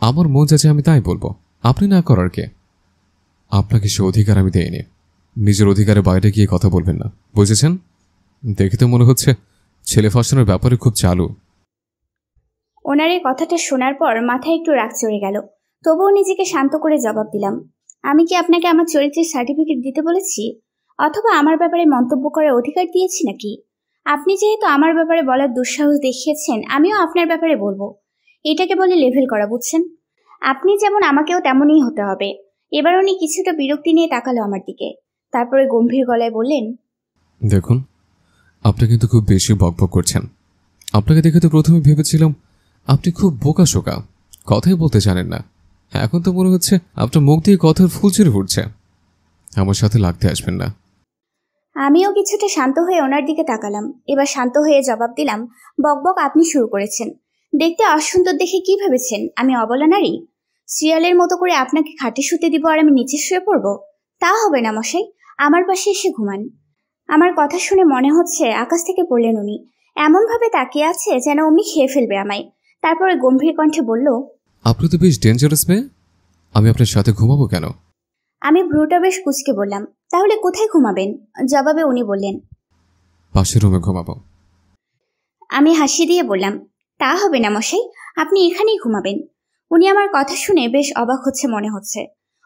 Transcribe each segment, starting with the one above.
আমার মন চাচ্ছে আমি তাই বলবো, আপনি না করার কে? আপনাকে সে অধিকার আমি দেইনি। নিজের অধিকারের বাইরে গিয়ে কথা বলবেন না, বুঝেছেন? দেখে তো মনে হচ্ছে ছেলে ফাঁসানোর ব্যাপারে খুব চালু। ওনার এই কথাটা শোনার পর মাথায় একটু রাগ চড়ে গেল, তবুও নিজেকে শান্ত করে জবাব দিলাম, আমি কি আপনাকে আমার চরিত্রের সার্টিফিকেট দিতে বলেছি, অথবা আমার ব্যাপারে মন্তব্য করার অধিকার দিয়েছি নাকি? আপনি যেহেতু আমার ব্যাপারে বলার দুঃসাহস দেখিয়েছেন, আমিও আপনার ব্যাপারে বলবো। এটাকে বলে লেভেল করা, বুঝছেন? আপনি যেমন আমাকেও তেমনই হতে হবে। এবার উনি কিছুটা বিরক্তি নিয়ে তাকালো আমার দিকে, তারপরে গম্ভীর গলায় বললেন, দেখুন, আপনি কিন্তু খুব বেশি বকবক করছেন। আপনাকে দেখে তো প্রথমে ভেবেছিলাম আপনি খুব বোকাশোকা, কথাই বলতে জানেন না। এখন তো মনে হচ্ছে আপনার মুখ দিয়ে কথার ফুলঝুরি ফুটছে। আমার সাথে লাগতে আসবেন না। আমিও কিছুটা শান্ত হয়ে ওনার দিকে তাকালাম। এবার শান্ত হয়ে জবাব দিলাম, বকবক আপনি শুরু করেছেন। দেখতে অসুন্দর দেখে কি ভেবেছেন আমি অবলা নারী? শিয়ালের মতো করে আপনাকে খাটে শুতে দিব আর আমি নিচে শুয়ে পড়ব? তা হবে না মশাই, আমার পাশে এসে ঘুমান। আমার কথা শুনে মনে হচ্ছে আকাশ থেকে পড়লেন উনি। এমনভাবে তাকিয়ে আছে যেন অমনি খেয়ে ফেলবে আমায়। তারপরে গম্ভীর কণ্ঠে বলল, আপনি তো বেশ ডেঞ্জারাস মেয়ে। আমি আপনার সাথে ঘুমাবো কেন? আমি ভ্রুটা বেশ কুঁচকে বললাম, তাহলে কোথায় ঘুমাবেন? জবাবে উনি বললেন, পাশের রুমে ঘুমাবো। আমি হাসি দিয়ে বললাম, তা হবে না মশাই, আপনি এখানেই ঘুমাবেন। উনি আমার কথা শুনে বেশ অবাক হচ্ছে মনে হচ্ছে।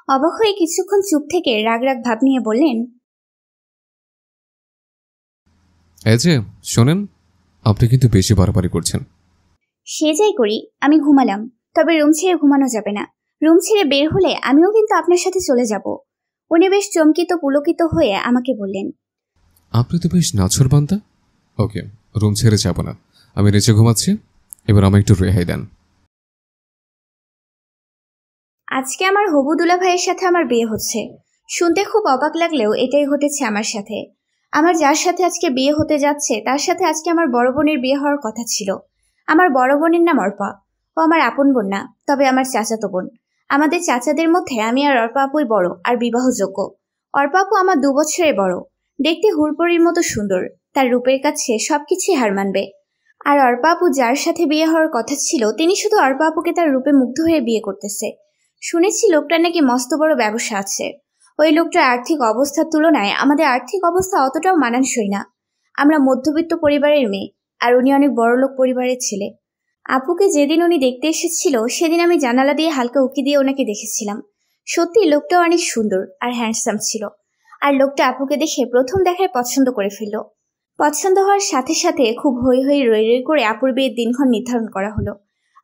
অবাক হয়ে কিছুক্ষণ চুপ থেকে রাগ রাগ ভাব নিয়ে বললেন, এই যে শোনেন, আপনি কিন্তু বেশি বাড়াবাড়ি করছেন। সে যাই করি, আমি ঘুমালাম, তবে রুম ছেড়ে ঘুমানো যাবে না। রুম ছেড়ে বের হলে আমিও কিন্তু আপনার সাথে চলে যাব। উনি বেশ চমকিত পুলকিত হয়ে আমাকে বললেন, আপনি তো বেশ নাছোড়বান্দা। ওকে, রুম ছেড়ে যাব না, আমি নিচে ঘুমাচ্ছি। এবার আমায় একটু রেহাই দেন। আজকে আমার হবু দুলা ভাইয়ের সাথে আমার বিয়ে হচ্ছে। শুনতে খুব অবাক লাগলেও এটাই ঘটেছে আমার সাথে। আমার যার সাথে আজকে বিয়ে হতে যাচ্ছে তার সাথে আজকে আমার বড় বোনের বিয়ে হওয়ার কথা ছিল। আমার বড় বোনের নাম অর্পা। ও আমার আপন বোন না, তবে আমার চাচাতো বোন। আমাদের চাচাদের মধ্যে আমি আর অর্পা আপুই বড় আর বিবাহযোগ্য। অর্পা আপু আমার 2 বছরের বড়। দেখতে হুড়পড়ির মতো সুন্দর, তার রূপের কাছে সবকিছুই হার মানবে। আর অর্পা আপু যার সাথে বিয়ে হওয়ার কথা ছিল তিনি শুধু অর্পা আপুকে তার রূপে মুগ্ধ হয়ে বিয়ে করতেছে। শুনেছি লোকটার নাকি মস্ত বড় ব্যবসা আছে। ওই লোকটার আর্থিক অবস্থার তুলনায় আমাদের আর্থিক অবস্থা অতটাও মানানসই না। আমরা মধ্যবিত্ত পরিবারের মেয়ে, আর উনি অনেক বড়লোক পরিবারের ছেলে। আপুকে যেদিন উনি দেখতে এসেছিল সেদিন আমি জানালা দিয়ে হালকা উকি দিয়ে ওনাকে দেখেছিলাম। সত্যি লোকটা অনেক সুন্দর আর হ্যান্ডসাম ছিল। আর লোকটা আপুকে দেখে প্রথম দেখায় পছন্দ করে ফেলল। পছন্দ হওয়ার সাথে সাথে খুব হই হই রই রই করে আপুর বিয়ের দিনক্ষণ নির্ধারণ করা হলো।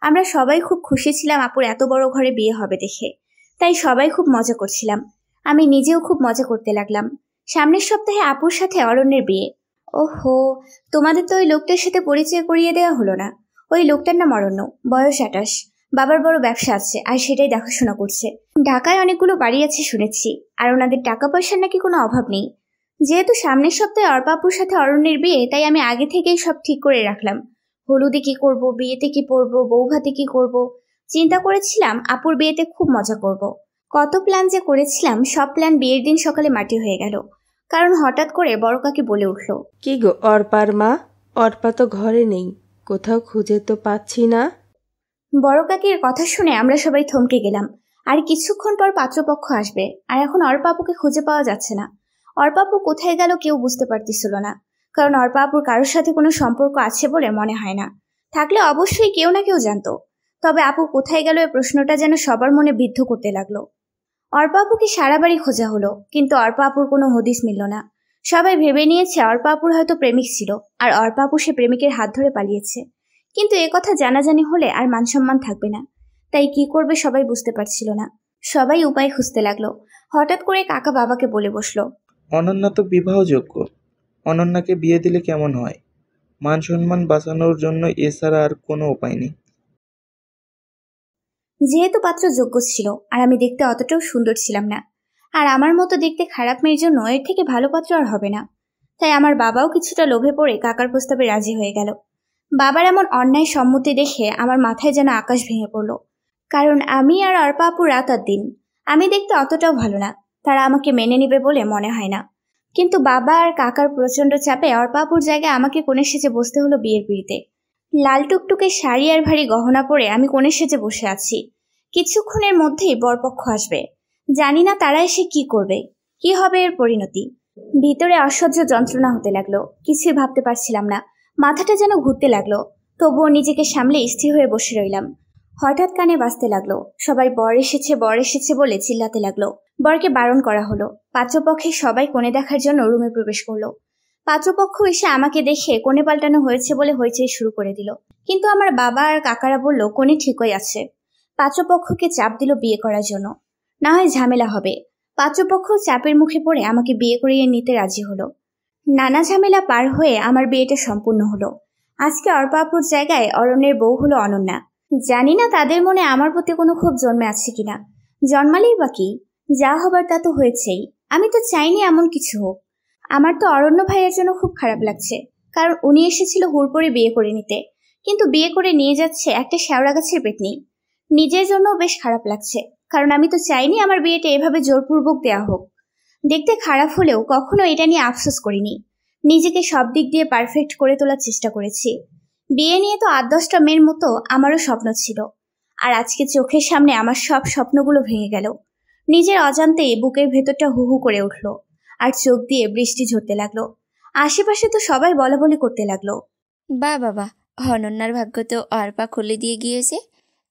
আমরা সবাই খুব খুশি ছিলাম আপুর এত বড় ঘরে বিয়ে হবে দেখে। তাই সবাই খুব মজা করছিলাম। আমি নিজেও খুব মজা করতে লাগলাম। সামনের সপ্তাহে আপুর সাথে অরণ্যের বিয়ে। ওহো, তোমাদের তো ওই লোকটার সাথে পরিচয় করিয়ে দেওয়া হলো না। ওই লোকটার নাম অরণ্য, বয়স 28, বাবার বড় ব্যবসা আছে আর সেটাই দেখাশোনা করছে। ঢাকায় অনেকগুলো বাড়ি আছে শুনেছি, আর ওনাদের টাকা পয়সার নাকি কোনো অভাব নেই। যেহেতু সামনের সপ্তাহে অর্পাপুর সাথে অরণ্যের বিয়ে, তাই আমি আগে থেকেই সব ঠিক করে রাখলাম। হলুদে কি করব, বিয়েতে কি পরবো, বৌভাতে কি করব। চিন্তা করেছিলাম আপুর বিয়েতে খুব মজা করব। কত প্ল্যান যে করেছিলাম, সব প্ল্যান বিয়ের দিন সকালে মাটি হয়ে গেল। কারণ হঠাৎ করে বড় কাকি বলে উঠল, কি গো অর্পার মা, অর্পা তো ঘরে নেই, কোথাও খুঁজে তো পাচ্ছি না। বড় কাকির কথা শুনে আমরা সবাই থমকে গেলাম। আর কিছুক্ষণ পর পাত্রপক্ষ আসবে, আর এখন অর্পাপুকে খুঁজে পাওয়া যাচ্ছে না। অর্পাপু কোথায় গেল কেউ বুঝতে পারতেছিল না, কারণ অর্পাপুর কারোর সাথে কোনো সম্পর্ক আছে বলে মনে হয় না। থাকলে অবশ্যই কেউ না কেউ জানতো। তবে আপু কোথায় গেল এই প্রশ্নটা যেন সবার মনে বিদ্ধ করতে লাগলো। অর্পাপুকে সারা বাড়ি খোঁজা হলো, কিন্তু অর্পাপুর কোনো হদিস মিলল না। সবাই ভেবে নিয়েছে অর্পাপুর হয়তো প্রেমিক ছিল, আর অর্পাপু সে প্রেমিকের হাত ধরে পালিয়েছে। কিন্তু একথা জানাজানি হলে আর মানসম্মান থাকবে না। তাই কি করবে সবাই বুঝতে পারছিল না। সবাই উপায় খুঁজতে লাগলো। হঠাৎ করে কাকা বাবাকে বলে বসলো, অনন্যা তো বিবাহযোগ্য, অনন্যাকে বিয়ে দিলে কেমন হয়? মান সম্মান বাঁচানোর জন্য এছাড়া আর কোনো উপায় নেই। যেহেতু পাত্র যোগ্য ছিল আর আমি দেখতে অতটাও সুন্দর ছিলাম না, আর আমার মতো দেখতে খারাপ মেয়ের জন্য এর থেকে ভালো পাত্র আর হবে না, তাই আমার বাবাও কিছুটা লোভে পড়ে কাকার প্রস্তাবে রাজি হয়ে গেল। বাবার এমন অন্যায় সম্মতি দেখে আমার মাথায় যেন আকাশ ভেঙে পড়ল। কারণ আমি আর অর্পা আপু রাত আর দিন। আমি দেখতে অতটাও ভালো না, তারা আমাকে মেনে নেবে বলে মনে হয় না। কিন্তু বাবা আর কাকার প্রচণ্ড চাপে অর্পা আপুর জায়গায় আমাকে কোণে সেজে বসতে হলো বিয়ের পিড়িতে। লাল টুকটুকে শাড়ি আর ভারী গহনা পরে আমি কোণে সেজে বসে আছি। কিছুক্ষণের মধ্যেই বরপক্ষ আসবে। জানি না তারা এসে কি করবে, কি হবে এর পরিণতি। ভিতরে অসহ্য যন্ত্রণা হতে লাগলো, কিছুই ভাবতে পারছিলাম না, মাথাটা যেন ঘুরতে লাগলো। তবুও নিজেকে সামলে স্থির হয়ে বসে রইলাম। হঠাৎ কানে বাজতে লাগলো, সবাই বর এসেছে বলে চিল্লাতে লাগলো। বরকে বারণ করা হলো। পাত্রপক্ষে সবাই কোণে দেখার জন্য রুমে প্রবেশ করলো। পাত্রপক্ষ এসে আমাকে দেখে কোণে পাল্টানো হয়েছে বলে হইচই শুরু করে দিল। কিন্তু আমার বাবা আর কাকারা বলল কোণে ঠিকই আছে। পাত্রপক্ষকে চাপ দিল বিয়ে করার জন্য, না হয় ঝামেলা হবে। পাত্রপক্ষ চাপের মুখে পড়ে আমাকে বিয়ে করিয়ে নিতে রাজি হলো। নানা ঝামেলা পার হয়ে আমার বিয়েটা সম্পূর্ণ হলো। আজকে অর্পাপুর জায়গায় অরণ্যের বউ হলো অনন্যা। জানি না তাদের মনে আমার প্রতি কোনো ক্ষোভ জন্মে আছে কিনা। জন্মালেই বা কি, যা হবার তা তো হয়েছেই। আমি তো চাইনি এমন কিছু হোক। আমার তো অরণ্য ভাইয়ের জন্য খুব খারাপ লাগছে, কারণ উনি এসেছিল হুড়পড়ে বিয়ে করে নিতে, কিন্তু বিয়ে করে নিয়ে যাচ্ছে একটা শেওড়া গাছের পেতনি। নিজের জন্য বেশ খারাপ লাগছে, কারণ আমি তো চাইনি আমার বিয়েটা এভাবে জোরপূর্বক দেওয়া হোক। দেখতে খারাপ হলেও কখনো এটা নিয়ে আফসোস করিনি। নিজেকে সব দিক দিয়ে পারফেক্ট করে তোলার চেষ্টা করেছি। বিয়ে নিয়ে তো ৮-১০টা মেয়ের মতো আমারও স্বপ্ন ছিল, আর আজকে চোখের সামনে আমার সব স্বপ্নগুলো ভেঙে গেল। নিজের অজান্তেই বুকের ভেতরটা হু হু করে উঠল, আর চোখ দিয়ে বৃষ্টি ঝরতে লাগলো। আশেপাশে তো সবাই বলাবলি করতে লাগলো। বাবা, অনন্যার ভাগ্য তো অর্পা খুলে দিয়ে গিয়েছে।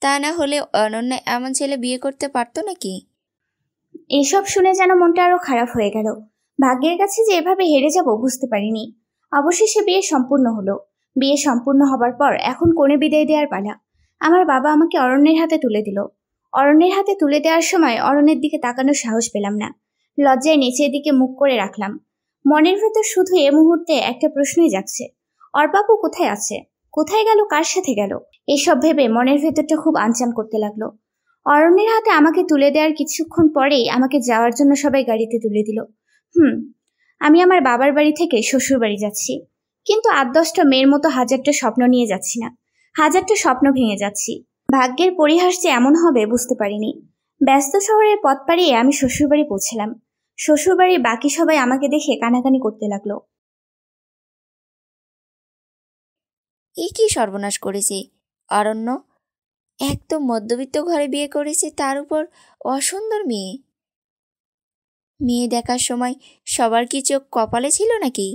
তা না হলে অনন্যা এমন ছেলে বিয়ে করতে পারতো নাকি? এসব শুনে যেন মনটা আরো খারাপ হয়ে গেল। ভাগ্যের কাছে যে এভাবে হেরে যাব বুঝতে পারিনি। অবশেষে বিয়ে সম্পূর্ণ হলো। বিয়ে সম্পূর্ণ হবার পর এখন কোণে বিদায় দেওয়ার পালা। আমার বাবা আমাকে অরণ্যের হাতে তুলে দিল। অরণ্যের হাতে তুলে দেওয়ার সময় অরণ্যের দিকে তাকানোর সাহস পেলাম না। লজ্জায় নিচের দিকে মুখ করে রাখলাম। মনের ভেতর শুধু এ মুহূর্তে একটা প্রশ্নই জাগছে, অর্পাপু কোথায় আছে, কোথায় গেল, কার সাথে গেল? এসব ভেবে মনের ভেতরটা খুব আনচান করতে লাগলো। অরণ্যের হাতে আমাকে তুলে দেওয়ার কিছুক্ষণ পরেই আমাকে যাওয়ার জন্য সবাই গাড়িতে তুলে দিল। আমি আমার বাবার বাড়ি থেকে শ্বশুর বাড়ি যাচ্ছি, কিন্তু ৮-১০টা মেয়ের মতো হাজারটা স্বপ্ন নিয়ে যাচ্ছি না, হাজারটা স্বপ্ন ভেঙে যাচ্ছি। ভাগ্যের পরিহাস যে এমন হবে বুঝতে পারিনি। ব্যস্ত শহরের পথ পাড়িয়ে আমি শ্বশুরবাড়ি পৌঁছলাম। শ্বশুরবাড়ির বাকি সবাই আমাকে দেখে কানাকানি করতে লাগলো। এ কি সর্বনাশ করেছে অরণ্য! একদম মধ্যবিত্ত ঘরে বিয়ে করেছে, তার উপর অসুন্দর মেয়ে। মেয়ে দেখার সময় সবার কি চোখ কপালে ছিল নাকি?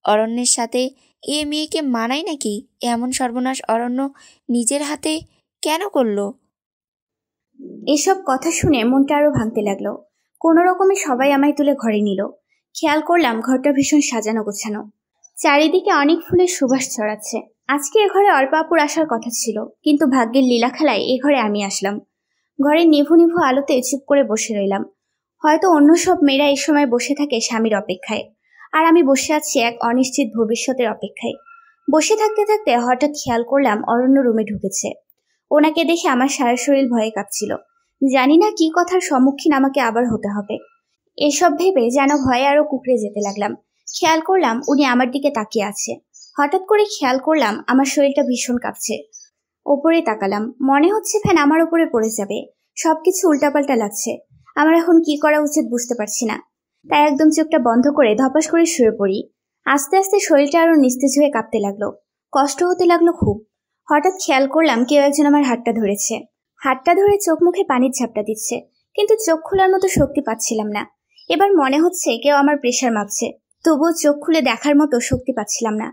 অরণ্যের সাথে এ মেয়েকে মানায় নাকি? এমন সর্বনাশ অরণ্য নিজের হাতে কেন করলো? এসব কথা শুনে মনটা আরো ভাঙতে লাগলো। কোনো রকমে সবাই আমায় তুলে ঘরে নিল। খেয়াল করলাম ঘরটা ভীষণ সাজানো গোছানো, চারিদিকে অনেক ফুলের সুবাস ছড়াচ্ছে। আজকে এ ঘরে অর্পাপুর আসার কথা ছিল, কিন্তু ভাগ্যের লীলা খেলায় এ ঘরে আমি আসলাম। ঘরের নিভু নিভু আলোতে চুপ করে বসে রইলাম। হয়তো অন্য সব মেয়েরা এই সময় বসে থাকে স্বামীর অপেক্ষায়, আর আমি বসে আছি এক অনিশ্চিত ভবিষ্যতের অপেক্ষায়। বসে থাকতে থাকতে হঠাৎ খেয়াল করলাম অরণ্য রুমে ঢুকেছে। ওনাকে দেখে আমার সারা শরীর ভয়ে কাঁপছিল। জানি না কি কথার সম্মুখীন আমাকে আবার হতে হবে। এসব ভেবে যেন ভয়ে আরো কুকড়ে যেতে লাগলাম। খেয়াল করলাম উনি আমার দিকে তাকিয়ে আছে। হঠাৎ করে খেয়াল করলাম আমার শরীরটা ভীষণ কাঁপছে। ওপরে তাকালাম, মনে হচ্ছে ফ্যান আমার উপরে পড়ে যাবে। সবকিছু উল্টাপাল্টা লাগছে। আমার এখন কি করা উচিত বুঝতে পারছি না। তাই একদম চোখটা বন্ধ করে ধপাস করে শুয়ে পড়ি। আস্তে আস্তে শরীরটা আরো নিস্তেজ হয়ে কাঁপতে লাগলো, কষ্ট হতে লাগলো খুব। হঠাৎ খেয়াল করলাম কেউ একজন আমার হাতটা ধরেছে। হাতটা ধরে চোখ মুখে পানির ঝাপটা দিচ্ছে, কিন্তু চোখ খোলার মতো শক্তি পাচ্ছিলাম না। এবার মনে হচ্ছে কেউ আমার প্রেশার মাপছে, তবুও চোখ খুলে দেখার মতো শক্তি পাচ্ছিলাম না।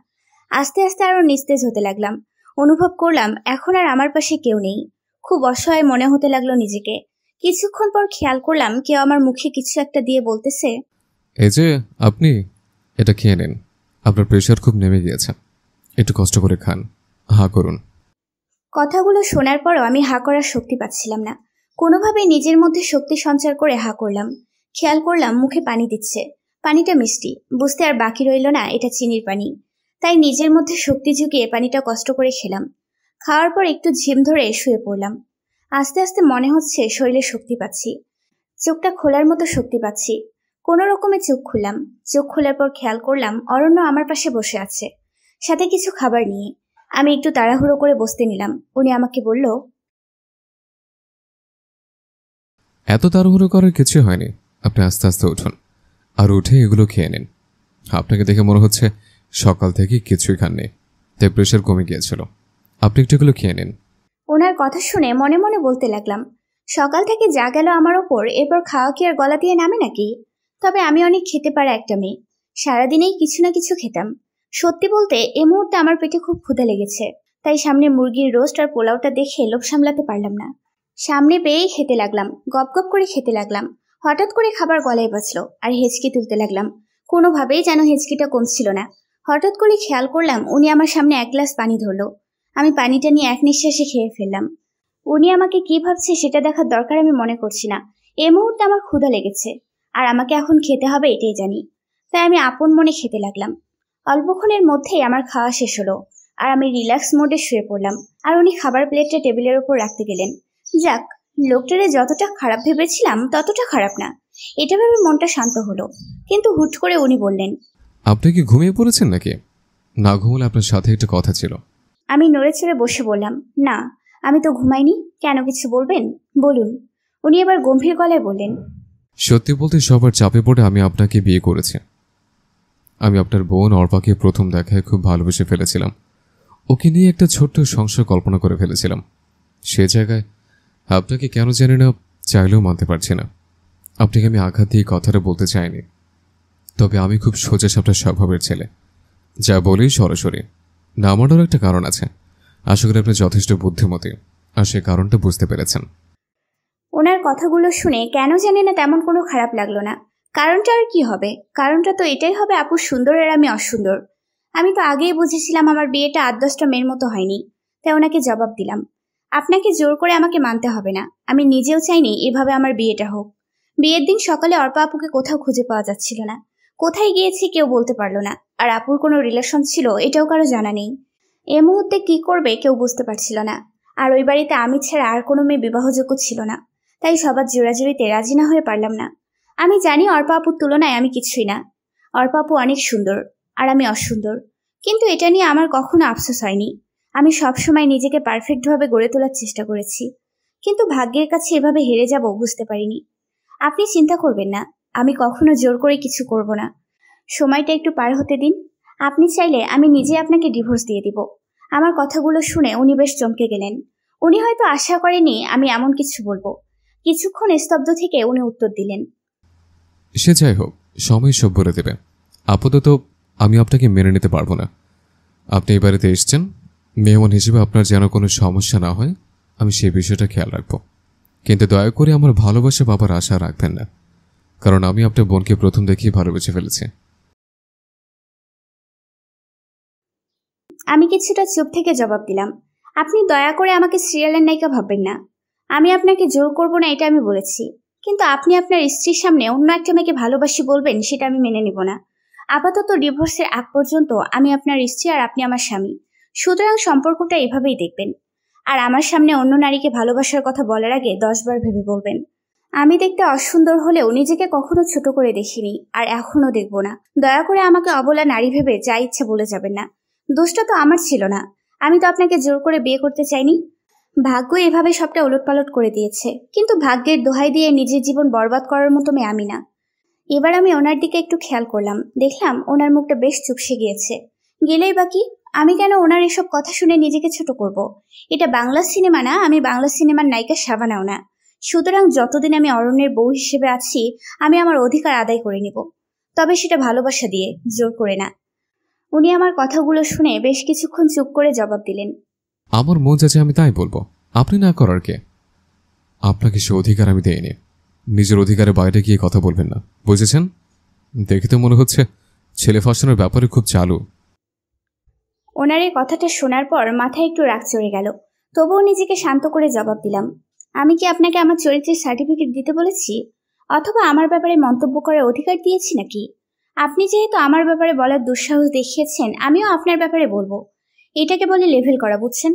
আস্তে আস্তে আরো নিস্তেজ হতে লাগলাম। অনুভব করলাম এখন আর আমার পাশে কেউ নেই। খুব অসহায় মনে হতে লাগলো নিজেকে। কিছুক্ষণ পর খেয়াল করলাম কেউ আমার মুখে কিছু একটা দিয়ে বলতেছে, এই যে আপনি এটা খেয়ে নিন, আপনার প্রেশার খুব নেমে গিয়েছে, একটু কষ্ট করে খান, হা করুন। কথাগুলো শোনার পরও আমি হা করার শক্তি পাচ্ছিলাম না। কোনোভাবেই নিজের মধ্যে শক্তি সঞ্চার করে হা করলাম। খেয়াল করলাম মুখে পানি দিচ্ছে। পানিটা মিষ্টি, বুঝতে আর বাকি রইল না এটা চিনির পানি। তাই নিজের মধ্যে শক্তি জুগিয়ে পানিটা কষ্ট করে খেলাম। খাওয়ার পর একটু ঝিম ধরে শুয়ে পড়লাম। আস্তে আস্তে মনে হচ্ছে শরীরে শক্তি পাচ্ছি, চোখটা খোলার মতো শক্তি পাচ্ছি। কোনো রকমে চোখ খুললাম। চোখ খোলার পর খেয়াল করলাম অরণ্য আমার পাশে বসে আছে, সাথে কিছু খাবার নিয়ে। আমি একটু তাড়াহুড়ো করে বসতে নিলাম। উনি আমাকে বলল, এত তাড়াহুড়ো করার কিছু হয়নি, আপনি আস্তে আস্তে উঠুন, আর উঠে এগুলো খেয়ে নিন। আপনাকে দেখে মনে হচ্ছে সকাল থেকে কিছুই খাননি, তাই প্রেশার কমে গিয়েছিল। আপনি একটু এগুলো খেয়ে নিন। ওনার কথা শুনে মনে মনে বলতে লাগলাম, সকাল থেকে যা গেল আমার ওপর, এরপর খাওয়া কি আর গলা দিয়ে নামে নাকি? তবে আমি অনেক খেতে পারা একটা মেয়ে, সারাদিনেই কিছু না কিছু খেতাম। সত্যি বলতে এই মুহূর্তে আমার পেটে খুব ক্ষুধা লেগেছে, তাই সামনে মুরগির রোস্ট আর পোলাওটা দেখে লোভ সামলাতে পারলাম না। সামনে পেয়েই খেতে লাগলাম, গপ গপ করে খেতে লাগলাম। হঠাৎ করে খাবার গলায় বাজলো আর হেঁচকি তুলতে লাগলাম। কোনোভাবেই যেন হেঁচকিটা কমছিল না। হঠাৎ করে খেয়াল করলাম উনি আমার সামনে এক গ্লাস পানি ধরলো। আমি পানিটা নিয়ে এক নিঃশ্বাসে খেয়ে ফেললাম। উনি আমাকে কি ভাবছে সেটা দেখার দরকার আমি মনে করছি না। এই মুহূর্তে আমার ক্ষুধা লেগেছে আর আমাকে এখন খেতে হবে এটাই জানি, তাই আমি আপন মনে খেতে লাগলাম। অল্পক্ষণের মধ্যেই আমার খাওয়া শেষ হলো আর আমি রিল্যাক্স মোডে শুয়ে পড়লাম। আর উনি খাবার প্লেটটা টেবিলের উপর রাখতে গেলেন। যাক, লোকটারে যতটা খারাপ ভেবেছিলাম ততটা খারাপ না, এটা ভেবে মনটা শান্ত হলো। কিন্তু হুট করে উনি বললেন, আপনি কি ঘুমিয়ে পড়েছেন নাকি? না ঘুমলে আপনার সাথে একটা কথা ছিল। আমি নড়ে চড়ে বসে বললাম, না আমি তো ঘুমাইনি। কেন, কিছু বলবেন? বলুন। উনি এবার গম্ভীর গলায় বললেন, সত্যি বলতে সবার চাপে পড়ে আমি আপনাকে বিয়ে করেছি। আমি আপনার বোন অর্পাকে প্রথম দেখায় খুব ভালোবেসে ফেলেছিলাম। ওকে নিয়ে একটা ছোট্ট সংসার কল্পনা করে ফেলেছিলাম। সে জায়গায় আপনাকে কেন জানি না চাইলেও মানতে পারছি না। আপনাকে আমি আঘাত দিয়ে কথাটা বলতে চাইনি, তবে আমি খুব সোজা সাপটা স্বভাবের ছেলে, যা বলি সরাসরি। না মানার একটা কারণ আছে। আশা করি আপনি যথেষ্ট বুদ্ধিমতী আর সে কারণটা বুঝতে পেরেছেন। ওনার কথাগুলো শুনে কেন জানি না তেমন কোনো খারাপ লাগলো না। কারণটা আর কি হবে? কারণটা তো এটাই হবে, আপু সুন্দর আর আমি অসুন্দর। আমি তো আগেই বুঝেছিলাম আমার বিয়েটা ৮-১০টা মেয়ের মতো হয়নি, তাই ওনাকে জবাব দিলাম, আপনাকে জোর করে আমাকে মানতে হবে না। আমি নিজেও চাইনি এভাবে আমার বিয়েটা হোক। বিয়ের দিন সকালে অর্পা আপুকে কোথাও খুঁজে পাওয়া যাচ্ছিল না। কোথায় গিয়েছি কেউ বলতে পারলো না। আর আপুর কোনো রিলেশন ছিল এটাও কারো জানা নেই। এ মুহূর্তে কি করবে কেউ বুঝতে পারছিল না। আর ওই বাড়িতে আমি ছাড়া আর কোনো মেয়ে বিবাহযোগ্য ছিল না, তাই সবার জোরাজুরিতে রাজি না হয়ে পারলাম না। আমি জানি অর্পা আপুর তুলনায় আমি কিছুই না। অর্পা আপু অনেক সুন্দর আর আমি অসুন্দর, কিন্তু এটা নিয়ে আমার কখনো আফসোস হয়নি। আমি সবসময় নিজেকে পারফেক্টভাবে গড়ে তোলার চেষ্টা করেছি, কিন্তু ভাগ্যের কাছে এভাবে হেরে যাব বুঝতে পারিনি। আপনি চিন্তা করবেন না, আমি কখনো জোর করে কিছু করব না। সময়টা একটু পার হতে দিন। আপনি চাইলে আমি নিজে আপনাকে ডিভোর্স দিয়ে দিব। আমার কথাগুলো শুনে উনি বেশ চমকে গেলেন। উনি হয়তো আশা করেনি আমি এমন কিছু বলবো। কিছুক্ষণ স্তব্ধ থেকে উনি উত্তর দিলেন, সে যাই হোক, সময় সব বলে দেবে। আপাতত আমি আপনাকে মেনে নিতে পারবো না। আপনি এই বাড়িতে এসছেন, মেহমান হিসেবে আপনার যেন কোনো সমস্যা না হয় আমি সেই বিষয়টা খেয়াল রাখব। কিন্তু দয়া করে আমার ভালোবাসা বাবার আশা রাখবেন না, কারণ আমি আপনার বোনকে প্রথম দেখেই ভালোবেসে ফেলেছি। আমি কিছুটা চুপ থেকে জবাব দিলাম, আপনি দয়া করে আমাকে সিরিয়ালের নায়িকা ভাববেন না। আমি আপনাকে জোর করব না এটা আমি বলেছি, কিন্তু আপনি আপনার স্ত্রীর সামনে অন্য একটা মেয়েকে ভালোবাসি বলবেন সেটা আমি মেনে নিব না। আপাতত ডিভোর্সের আগ পর্যন্ত আমি আপনার স্ত্রী আর আপনি আমার স্বামী, সুতরাং সম্পর্কটা এভাবেই দেখবেন। আর আমার সামনে অন্য নারীকে ভালোবাসার কথা বলার আগে 10 বার ভেবে বলবেন। আমি দেখতে অসুন্দর হলেও নিজেকে কখনো ছোট করে দেখিনি, আর এখনো দেখব না। দয়া করে আমাকে অবলা নারী ভেবে যা ইচ্ছে বলে যাবেন না। দোষটা তো আমার ছিল না, আমি তো আপনাকে জোর করে বিয়ে করতে চাইনি। ভাগ্য এভাবে সবটা ওলটপালট করে দিয়েছে, কিন্তু ভাগ্যের দোহাই দিয়ে নিজের জীবন বরবাদ করার মতো মেয়ে আমি না। এবার আমি ওনার দিকে একটু খেয়াল করলাম, দেখলাম ওনার মুখটা বেশ চুপসে গিয়েছে। গেলেই বাকি, আমি কেন ওনার এসব কথা শুনে নিজেকে ছোট করব? এটা বাংলা সিনেমা না, আমি বাংলা সিনেমার নায়িকা শাবানাও না। সুতরাং যতদিন আমি অরণ্যের বউ হিসেবে আছি আমি আমার অধিকার আদায় করে নিব, তবে সেটা ভালোবাসা দিয়ে, জোর করে না। উনি আমার কথাগুলো শুনে বেশ কিছুক্ষণ চুপ করে জবাব দিলেন, আমার মন যাচ্ছে আমি তাই বলবো, আপনি না করার কে? আপনাকে সে অধিকার আমি দেইনি। নিজের অধিকারের বাইরে গিয়ে কথা বলবেন না, বুঝেছেন? দেখে তো মনে হচ্ছে ছেলে ফাঁসানোর ব্যাপারে খুব চালু। ওনার এই কথাটা শোনার পর মাথায় একটু রাগ চড়ে গেল, তবুও নিজেকে শান্ত করে জবাব দিলাম, আমি কি আপনাকে আমার চরিত্রের সার্টিফিকেট দিতে বলেছি, অথবা আমার ব্যাপারে মন্তব্য করার অধিকার দিয়েছি নাকি? আপনি যেহেতু আমার ব্যাপারে বলার দুঃসাহস দেখিয়েছেন, আমিও আপনার ব্যাপারে বলবো। এটাকে বলে লেভেল করা, বুঝছেন?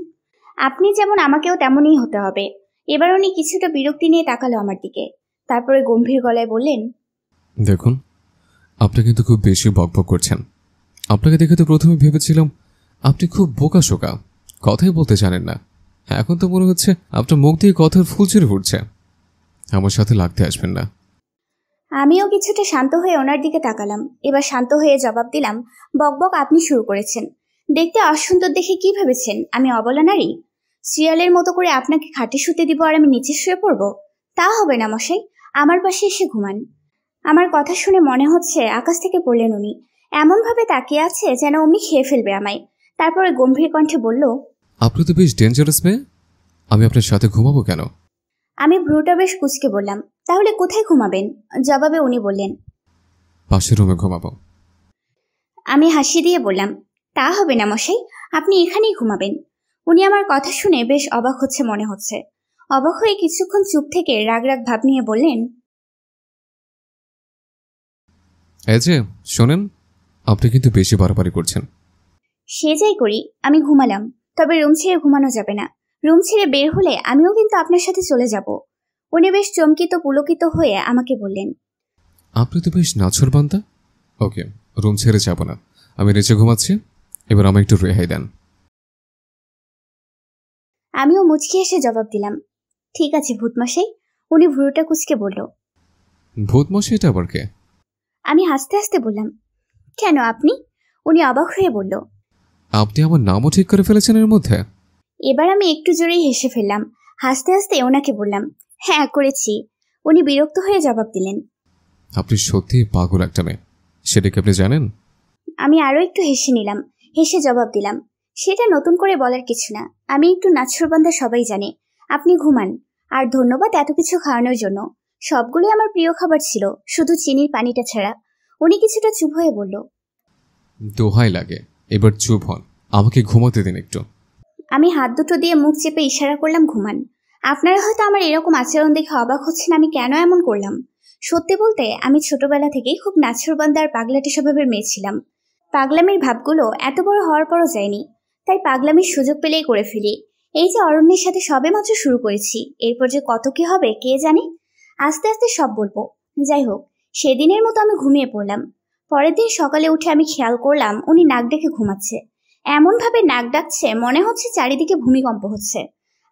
আপনি যেমন আমাকেও তেমনই হতে হবে। এবার উনি কিছুটা বিরক্তি নিয়ে তাকালো আমার দিকে, তারপরে গম্ভীর গলায় বললেন, দেখুন, আপনি কিন্তু খুব বেশি বকবক করছেন। আপনাকে দেখে তো প্রথমে ভেবেছিলাম আপনি খুব বোকাশোকা, কথাই বলতে জানেন না। এখন তো মনে হচ্ছে আপনার মুখ দিয়ে কথার ফুলচুরি ফুটছে। আমার সাথে লাগতে আসবেন না। আমিও কিছুটা শান্ত হয়ে ওনার দিকে তাকালাম। এবার শান্ত হয়ে জবাব দিলাম, বকবক আপনি শুরু করেছেন। দেখতে অসুন্দর দেখে কি ভেবেছেন আমি অবলা নারী? সিরিয়ালের মতো করে আপনাকে খাটে শুতে দিব আর আমি নিচে শুয়ে পড়বো? তা হবে না মশাই, আমার পাশে এসে ঘুমান। আমার কথা শুনে মনে হচ্ছে আকাশ থেকে পড়লেন উনি। এমনভাবে তাকিয়ে আছে যেন অমনি খেয়ে ফেলবে আমায়। তারপরে গম্ভীর কণ্ঠে বলল, আপনি তো বেশ ডেঞ্জারাস মেয়ে। আমি আপনার সাথে ঘুমাবো কেন? আমি ভ্রুটা বেশ কুঁচকে বললাম, তাহলে কোথায় ঘুমাবেন? জবাবে উনি বললেন, পাশের রুমে ঘুমাবো। আমি হাসি দিয়ে বললাম, তা হবে না মশাই, আপনি এখানেই ঘুমাবেন। উনি আমার কথা শুনে বেশ অবাক হচ্ছে মনে হচ্ছে। অবাক হয়ে কিছুক্ষণ চুপ থেকে রাগ রাগ ভাব নিয়ে বললেন, এই যে শোনেন, আপনি কিন্তু বেশি বাড়াবাড়ি করছেন। সে যাই করি, আমি ঘুমালাম, তবে রুম ছেড়ে ঘুমানো যাবে না। রুম ছেড়ে বের হলে আমিও কিন্তু আপনার সাথে চলে যাব। উনি বেশ চমকিত পুলকিত হয়ে আমাকে বললেন, আপনি তো বেশ নাছর বান্দা। ওকে, রুম ছেড়ে যাব না, আমি নিচে ঘুমাচ্ছি। এবার আমায় একটু রেহাই দেন। আমিও মুচকি এসে জবাব দিলাম, ঠিক আছে ভূতমশাই। উনি ভুরুটা কুঁচকে বলল। ভূত মশাই এটা আবার কে? আমি হাসতে হাসতে বললাম, কেন আপনি? উনি অবাক হয়ে বলল। আপনি আমার নামও ঠিক করে ফেলেছেন এর মধ্যে? এবার আমি একটু জোরেই হেসে ফেললাম। হাসতে হাসতে ওনাকে বললাম, হ্যাঁ করেছি। উনি বিরক্ত হয়ে জবাব দিলেন। আপনি সত্যিই পাগল একটা মেয়ে, সেটা কি আপনি জানেন? আমি আরো একটু হেসে নিলাম, হেসে জবাব দিলাম, সেটা নতুন করে বলার কিছু না। আমি একটু নাছরবান্দা, সবাই জানে। আপনি ঘুমান। আর ধন্যবাদ এত কিছু খাওয়ানোর জন্য। সবগুলোই আমার প্রিয় খাবার ছিল, শুধু চিনির পানিটা ছাড়া। উনি কিছুটা চুপ হয়ে বলল, দোহাই লাগে, এবার চুপ হন, আমাকে ঘুমাতে দিন একটু। আমি হাত দুটো দিয়ে মুখ চেপে ইশারা করলাম ঘুমান। আপনারা হয়তো আমার এরকম আচরণ দেখে অবাক হচ্ছেন আমি কেন এমন করলাম। সত্যি বলতে আমি ছোটবেলা থেকেই খুব নাছরবান্দা আর পাগলাটে স্বভাবের মেয়ে ছিলাম। পাগলামির ভাবগুলো এত বড় হওয়ার পরও যায়নি, তাই পাগলামির সুযোগ পেলেই করে ফেলি। এই যে অরণ্যের সাথে সবেমাত্র শুরু করেছি, এরপর যে কত কি হবে কে জানে। আস্তে আস্তে সব বলবো। যাই হোক, সেদিনের মতো আমি ঘুমিয়ে পড়লাম। পরের দিন সকালে উঠে আমি খেয়াল করলাম উনি নাক ডেকে ঘুমাচ্ছে। এমন ভাবে নাক ডাকছে মনে হচ্ছে চারিদিকে ভূমিকম্প হচ্ছে।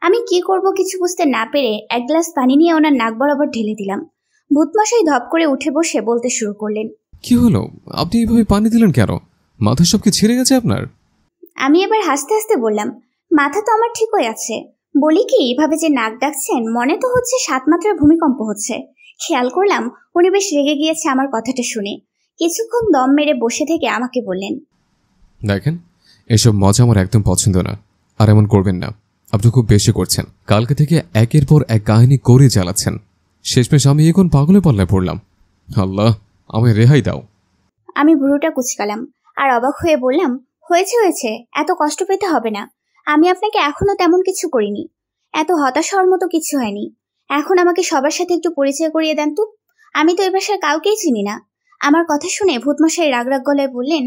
আমি কি করব কিছু বুঝতে না পেরে এক গ্লাস পানি নিয়ে ওনার নাক বরাবর ঢেলে দিলাম। ভূতমশাই ধপ করে উঠে বসে বলতে শুরু করলেন, কি হলো? আপনি এইভাবে পানি দিলেন কেন? মাথা সব কি ছিঁড়ে গেছে আপনার? আমি এবার হাসতে হাসতে বললাম, মাথা তো আমার ঠিকই আছে। বলি কি, এভাবে যে নাক ডাকছেন মনে তো হচ্ছে 7 মাত্রার ভূমিকম্প হচ্ছে। খেয়াল করলাম উনি বেশ রেগে গিয়েছে আমার কথাটা শুনে। কিছুক্ষণ দম মেরে বসে থেকে আমাকে বললেন, দেখেন, এসব মজা আমার একদম পছন্দ না, আর এমন করবেন না। আপনি খুব বেশি করছেন। কালকে থেকে একের পর এক কাহিনী করে জ্বালাচ্ছেন। শেষমেশ আমি এখন পাগলে পাল্লায় পড়লাম। আল্লাহ, আমায় রেহাই দাও। আমি ভুরুটা কুচকালাম আর অবাক হয়ে বললাম, হয়েছে হয়েছে, এত কষ্ট পেতে হবে না। আমি আপনাকে এখনো তেমন কিছু করিনি। এত হতাশ হওয়ার মতো কিছু হয়নি। এখন আমাকে সবার সাথে একটু পরিচয় করিয়ে দেন তো। আমি তো এ বাসার কাউকেই চিনি না। আমার কথা শুনে ভূতমশাই রাগ রাগ গলায় বললেন,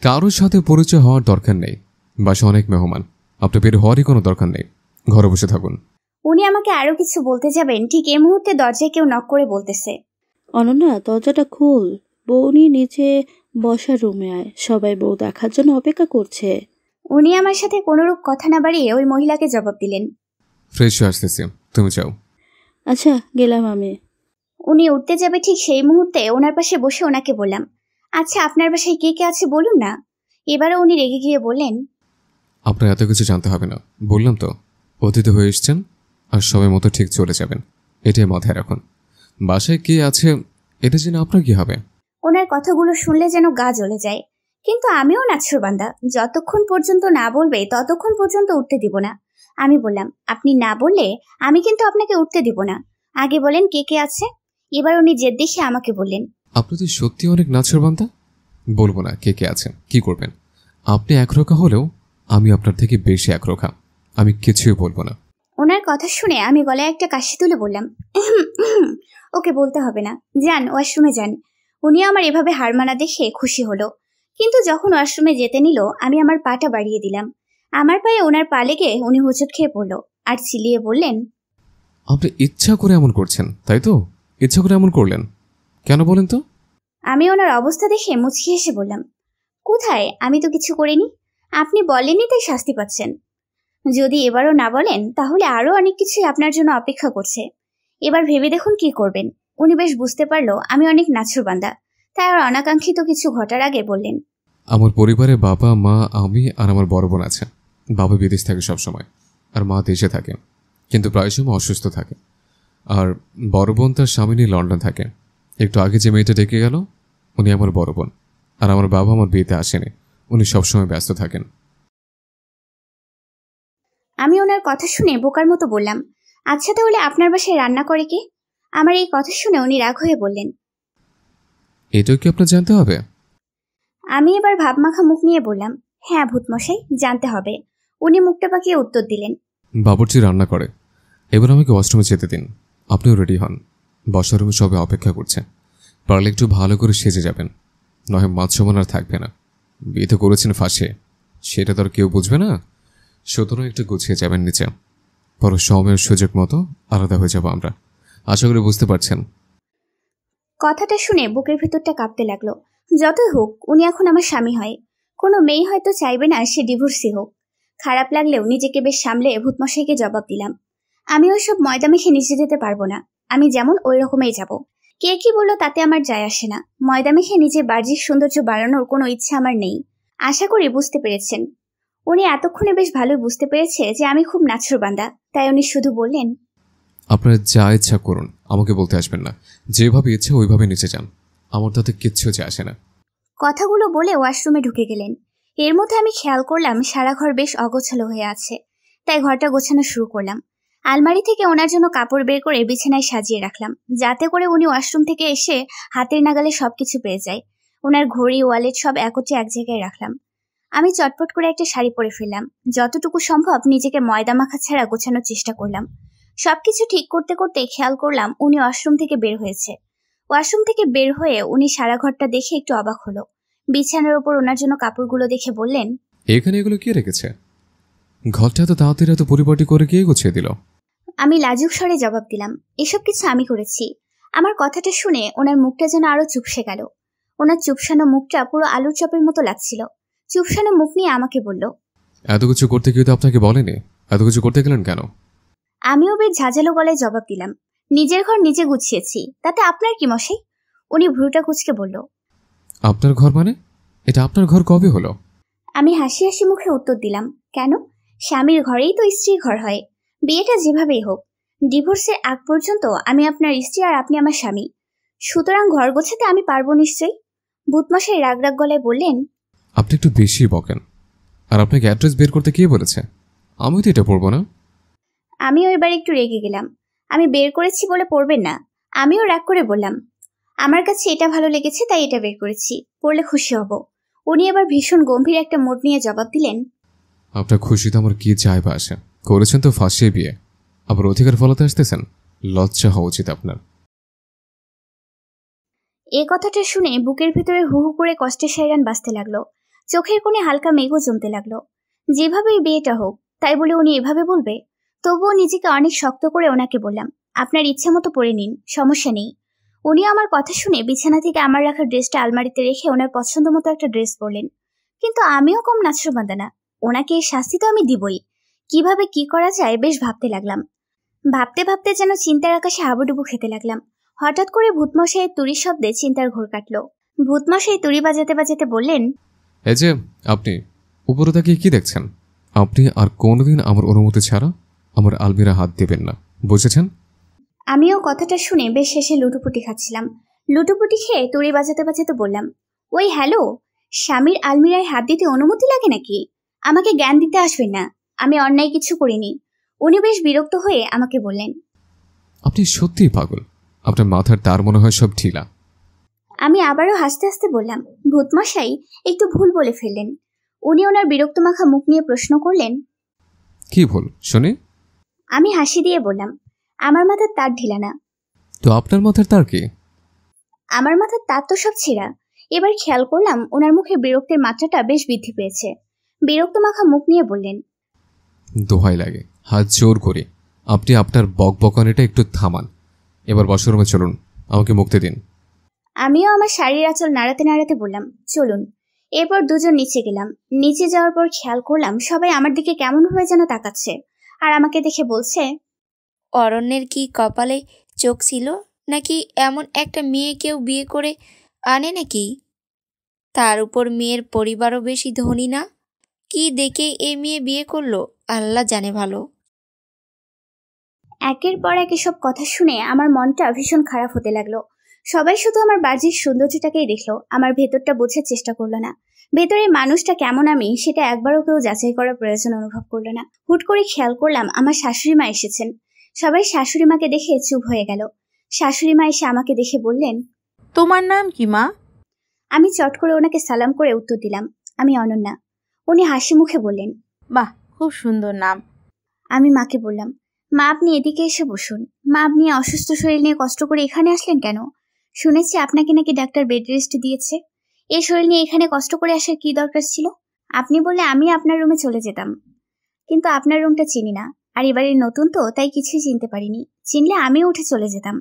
কারোর সাথে পরিচয় হওয়ার দরকার নেই। বাসা অনেক মেহমান, আপনি বের হওয়ারই কোনো দরকার নেই। ঘরে বসে থাকুন। উনি আমাকে আরো কিছু বলতে যাবেন, ঠিক এই মুহূর্তে দরজায় কেউ নক করে বলতেছে, অনন্যা, দরজাটা খোল। বউ নিয়ে নিচে বসার রুমে আয়, সবাই বউ দেখার জন্য অপেক্ষা করছে। উনি আমার সাথে কোনোরূপ কথা না বাড়িয়ে ওই মহিলাকে জবাব দিলেন, ফ্রেশ হয়ে আসতেছি, তুমি যাও। আচ্ছা, গেলাম আমি। উনি উঠতে যাবে ঠিক সেই মুহূর্তে ওনার পাশে বসে ওনাকে বললাম, আচ্ছা আপনার বাসায় কে কে আছে বলুন না। এবারও উনি রেগে গিয়ে বললেন, আপনার এত কিছু জানতে হবে না, বললাম তো। অতিথি হয়ে এসছেন আর সময় মতো ঠিক চলে যাবেন, এটাই মাথায় রাখুন। বাসায় কে আছে এটা জেনে আপনার কি হবে? ওনার কথাগুলো শুনলে যেন গা জ্বলে যায়। কিন্তু আমিও নাছরবান্দা, যতক্ষণ পর্যন্ত না বলবে ততক্ষণ পর্যন্ত উঠতে দিব না। আমি বললাম, আপনি না বললে আমি কিন্তু আপনাকে উঠতে দিব না। আগে বলেন কে কে আছে। এবার উনি জেদ দেখে আমাকে বললেন, আপনি তো সত্যি অনেক নাছরবান্দা। বলবো না কে কে আছে, কি করবেন? আপনি একরোখা হলেও আমি আপনার থেকে বেশি একরোখা। আমি কিছুই বলবো না। ওনার কথা শুনে আমি গলায় একটা কাশি তুলে বললাম, ওকে বলতে হবে না, যান ওয়াশরুমে যান। উনি আমার এভাবে হার মানা দেখে খুশি হলো। কিন্তু যখন ওয়াশরুমে যেতে নিল আমি আমার পাটা বাড়িয়ে দিলাম। আমার পায়ে ওনার পা লেগে উনি হোঁচট খেয়ে পড়ল আর চিলিয়ে বললেন, আপনি ইচ্ছা করে এমন করছেন তাই তো? ইচ্ছা করে এমন করলেন কেন বলেন তো? আমি ওনার অবস্থা দেখে মুচকি হেসে বললাম, কোথায়, আমি তো কিছু করিনি। আপনি বলেননি তাই শাস্তি পাচ্ছেন। যদি এবারও না বলেন তাহলে আরো অনেক কিছুই আপনার জন্য অপেক্ষা করছে। এবার ভেবে দেখুন কি করবেন। উনি বেশ বুঝতে পারলো আমি অনেক নাছরবান্দা, তাই আর অনাকাঙ্ক্ষিত কিছু ঘটার আগে বললেন, আমার পরিবারে বাবা, মা, আমি আর আমার বড় বোন আছে। বাবা বিদেশ থাকে সবসময়, আর মা দেশে থাকে, কিন্তু প্রায় সময় অসুস্থ থাকে। আর বড় বোন তার স্বামী নিয়ে লন্ডন থাকে। একটু আগে যে মেয়েটা ডেকে গেল, উনি আমার বড় বোন। আর আমার বাবা আমার বিয়েতে আসেনি, উনি সবসময় ব্যস্ত থাকেন। আমি ওনার কথা শুনে বোকার মতো বললাম, আচ্ছা তাহলে আপনার বাসায় রান্না করে কে? আমার এই কথা শুনে উনি রাগ হয়ে বললেন। এটাও কি আপনার জানতে হবে? আমি এবার ভাবমাখা মুখ নিয়ে বললাম, হ্যাঁ ভূতমশাই, জানতে হবে। উনি মুখটা পাকিয়ে উত্তর দিলেন, বাবুর্চি রান্না করে। এবার আমাকে ওয়াশরুমে যেতে দিন, আপনিও রেডি হন। বসার রুমে সবাই অপেক্ষা করছে। পারলে একটু ভালো করে সেজে যাবেন, নয় মাছ সমান আর থাকবে না। বিয়ে তো করেছেন ফাঁসে, সেটা তো আর কেউ বুঝবে না। সুতরাং একটু গুছিয়ে যাবেন নিচে, পরে সময়ের সুযোগ মতো আলাদা হয়ে যাব আমরা। আশা করি বুঝতে পারছেন। কথাটা শুনে বুকের ভেতরটা কাঁপতে লাগলো। যতই হোক উনি এখন আমার স্বামী হয়। কোনো মেয়ে হয়তো চাইবে না সে ডিভোর্সি হোক। খারাপ লাগলেও নিজেকে বেশ সামলে ভূতমশাইকে জবাব দিলাম, আমি ওইসব ময়দা মেখে নিচে যেতে পারবো না। আমি যেমন ওই রকমই যাব। কে কি বললো তাতে আমার যায় আসে না। ময়দা মেখে নিজের বাহ্যিক সৌন্দর্য বাড়ানোর কোনো ইচ্ছা আমার নেই। আশা করি বুঝতে পেরেছেন। উনি এতক্ষণে বেশ ভালোই বুঝতে পেরেছে যে আমি খুব নাছোড়বান্দা। তাই উনি শুধু বললেন, আপনারা যা ইচ্ছা করুন, আমাকে বলতে আসবেন না। যেভাবে ইচ্ছে ওইভাবে নিচে যান, আমার তাতে কিচ্ছু যে আসে না। কথাগুলো বলে ওয়াশরুমে ঢুকে গেলেন। এর মধ্যে আমি খেয়াল করলাম সারা ঘর বেশ অগোছালো হয়ে আছে। তাই ঘরটা গোছানো শুরু করলাম। আলমারি থেকে ওনার জন্য কাপড় বের করে বিছানায় সাজিয়ে রাখলাম, যাতে করে উনি ওয়াশরুম থেকে এসে হাতের নাগালে সবকিছু পেয়ে যায়। ওনার ঘড়ি, ওয়ালেট সব একত্রে এক জায়গায় রাখলাম। আমি চটপট করে একটা শাড়ি পরে ফেললাম। যতটুকু সম্ভব নিজেকে ময়দা মাখা ছাড়া গোছানোর চেষ্টা করলাম। সবকিছু ঠিক করতে করতে খেয়াল করলাম উনি ওয়াশরুম থেকে বের হয়েছে। ওয়াশরুম থেকে বের হয়ে উনি সারা ঘরটা দেখে একটু অবাক হলো। বিছানার উপর ওনার জন্য কাপড়গুলো দেখে বললেন, এখানে এগুলো কে রেখেছে? ঘরটা এত তাড়াতাড়ি এত পরিপাটি করে কে গুছিয়ে দিল? আমি লাজুক স্বরে জবাব দিলাম, এসব কিছু আমি করেছি। আমার কথাটা শুনে ওনার মুখটা যেন আরো চুপসে গেল। ওনার চুপসানো মুখটা পুরো আলুর চপের মতো লাগছিল। চুপসানো মুখ নিয়ে আমাকে বলল, এত কিছু করতে কেউ তো আপনাকে বলেনি, এত কিছু করতে গেলেন কেন? আমিও বেশ ঝাঁঝালো গলায় জবাব দিলাম, নিজের ঘর নিজে গুছিয়েছি, তাতে আপনার কি মশাই? উনি ভ্রুটা কুঁচকে বলল, আপনার ঘর মানে? এটা আপনার ঘর কবে হলো? আমি হাসি হাসি মুখে উত্তর দিলাম, কেন? স্বামীর ঘরেই তো স্ত্রীর ঘর হয়। বিয়েটা যেভাবেই হোক, ডিভোর্সের আগ পর্যন্ত আমি আপনার স্ত্রী আর আপনি আমার স্বামী। সুতরাং ঘর গোছাতে আমি পারবো নিশ্চয়ই। ভূতমশাই রাগ রাগ গলায় বললেন, আপনি একটু বেশি বকেন। আর আপনাকে অ্যাড্রেস বের করতে কে বলেছে? আমি তো এটা পড়বো না। আমিও এবার একটু রেগে গেলাম। আমি বের করেছি বলে পড়বেন না। আমিও রাগ করে বললাম, আমার কাছে এটা ভালো লেগেছে তাই এটা বের করেছি, পড়লে খুশি হব। উনি এবার ভীষণ গম্ভীর একটা মোড নিয়ে জবাব দিলেন, আপনার খুশিতে আমার কি চাই বা আসে? করেছেন তো ফাঁসিয়ে বিয়ে, আবার অধিকার ফলাতে আসতেছেন। লজ্জা হওয়া উচিত আপনার। এ কথাটা শুনে বুকের ভিতরে হু হু করে কষ্টের সাইরান বাজতে লাগলো। চোখের কোণে হালকা মেঘও জমতে লাগলো। যেভাবেই বিয়েটা হোক, তাই বলে উনি এভাবে বলবে? তবুও নিজেকে অনেক শক্ত করে ওনাকে বললাম, আপনার ইচ্ছে মতো পরে নিন, সমস্যা নেই। উনি আমার কথা শুনে বিছানা থেকে আমার রাখা ড্রেসটা আলমারিতে রেখে ওনার পছন্দ মতো একটা ড্রেস পরলেন। কিন্তু আমিও কম নাছোড়বান্দা না। ওনাকে এই শাস্তি তো আমি দিবই। কিভাবে কি করা যায় বেশ ভাবতে লাগলাম। ভাবতে ভাবতে যেন চিন্তার আকাশে হাবুডুবু খেতে লাগলাম। হঠাৎ করে ভূতমশাইয়ের তুড়ির শব্দে চিন্তার ঘোর কাটল। ভূতমশাই তুড়ি বাজাতে বাজাতে বললেন, এই যে আপনি উপরে তাকিয়ে কি দেখছেন? আপনি আর কোনোদিন আমার অনুমতি ছাড়া আমার আলমিরা হাত দেবেন না, বুঝেছেন? আমিও কথাটা শুনে বেশ শেষে লুটুপুটি খাচ্ছিলাম। লুটুপুটি খেয়ে তুড়ি বাজাতে বাজাতে বললাম, ওই হ্যালো, স্বামীর আলমিরায় হাত দিতে অনুমতি লাগে নাকি? আমাকে জ্ঞান দিতে আসবেন না, আমি অন্যায় কিছু করিনি। উনি বেশ বিরক্ত হয়ে আমাকে বললেন, আপনি সত্যিই পাগল। আপনার মাথার তার মনে হয় সব ঢিলা। আমি আবারও হাসতে হাসতে বললাম, ভূতমশাই একটু ভুল বলে ফেললেন। উনি ওনার বিরক্ত মাখা মুখ নিয়ে প্রশ্ন করলেন, কি ভুল শুনি? আমি হাসি দিয়ে বললাম, আমার মাথার তার ঢিলা না। তো আপনার মাথার তার কি? আমার মাথার তার তো সব ছেঁড়া। এবার খেয়াল করলাম ওনার মুখে বিরক্তির মাত্রাটা বেশ বৃদ্ধি পেয়েছে। বিরক্ত মাখা মুখ নিয়ে বললেন, দোহাই লাগে, হাত জোর করে আপনি আপনার বকবকানিটা একটু থামান। এবার বসরুমে চলুন, আমাকে মুক্তি দিন। আমিও আমার শাড়ির আঁচল নাড়াতে নাড়াতে বললাম, চলুন। এরপর দুজন নিচে গেলাম। নিচে যাওয়ার পর খেয়াল করলাম সবাই আমার দিকে কেমন ভাবে যেন তাকাচ্ছে, আর আমাকে দেখে বলছে, অরণ্যের কি কপালে চোখ ছিল, নাকি এমন একটা মেয়ে কেউ বিয়ে করে আনে নাকি? তার উপর মেয়ের পরিবারও বেশি ধনী না। কি দেখে এ মেয়ে বিয়ে করলো আল্লাহ জানে ভালো। একের পর এক এসব কথা শুনে আমার মনটা ভীষণ খারাপ হতে লাগলো। সবাই শুধু আমার বাহ্যিক সৌন্দর্যটাকেই দেখলো, আমার ভেতরটা বোঝার চেষ্টা করলো না। ভেতরে মানুষটা কেমন আমি সেটা একবারও কেউ যাচাই করার প্রয়োজন অনুভব করলো না। হুট করে খেয়াল করলাম আমার শাশুড়ি মা এসেছেন। সবাই শাশুড়ি মাকে দেখে চুপ হয়ে গেল। শাশুড়ি মা এসে আমাকে দেখে বললেন, তোমার নাম কি মা? আমি চট করে ওনাকে সালাম করে উত্তর দিলাম, আমি অনন্যা। উনি হাসি মুখে বললেন, বাহ, খুব সুন্দর নাম। আমি মাকে বললাম, মা আপনি এদিকে এসে বসুন। মা আপনি অসুস্থ শরীর নিয়ে কষ্ট করে এখানে আসলেন কেন? শুনেছি আপনাকে নাকি ডাক্তার বেড রেস্ট দিয়েছে। এই শরীর নিয়ে এখানে কষ্ট করে আসার কি দরকার ছিল? আপনি বললে আমি আপনার রুমে চলে যেতাম, কিন্তু আপনার রুমটা চিনি না, আর এবারে নতুন তো তাই কিছুই চিনতে পারিনি। চিনলে আমিও উঠে চলে যেতাম।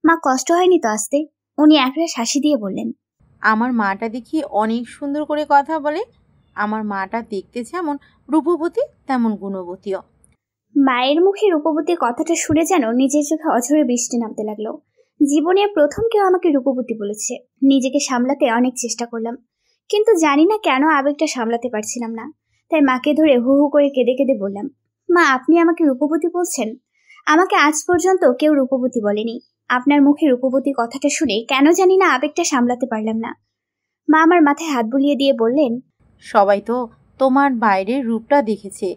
মা কষ্ট হয়নি তো আসতে? উনি একরাশ হাসি দিয়ে বললেন, আমার মাটা দেখি অনেক সুন্দর করে কথা বলে। আমার মাটা দেখতে যেমন রূপবতী তেমন গুণবতীও। মায়ের মুখে রূপবতী কথাটা শুনে যেন নিজের চোখে অঝরে বৃষ্টি নামতে লাগলো। জীবনে প্রথম কেউ আমাকে রূপবতী বলেছে। নিজেকে সামলাতে অনেক চেষ্টা করলাম, কিন্তু জানি না কেন আবেগটা সামলাতে পারছিলাম না। তাই মাকে ধরে হু হু করে কেঁদে কেঁদে বললাম, মা আপনি আমাকে রূপবতী বলছেন? আমাকে আজ পর্যন্ত কেউ রূপবতী বলেনি। আপনার মুখে রূপবতী কথাটা শুনে কেন জানি না আবেগটা সামলাতে পারলাম না। মা আমার মাথায় হাত বুলিয়ে দিয়ে বললেন, সবাই তো তোমার বাইরের রূপটা দেখেছে,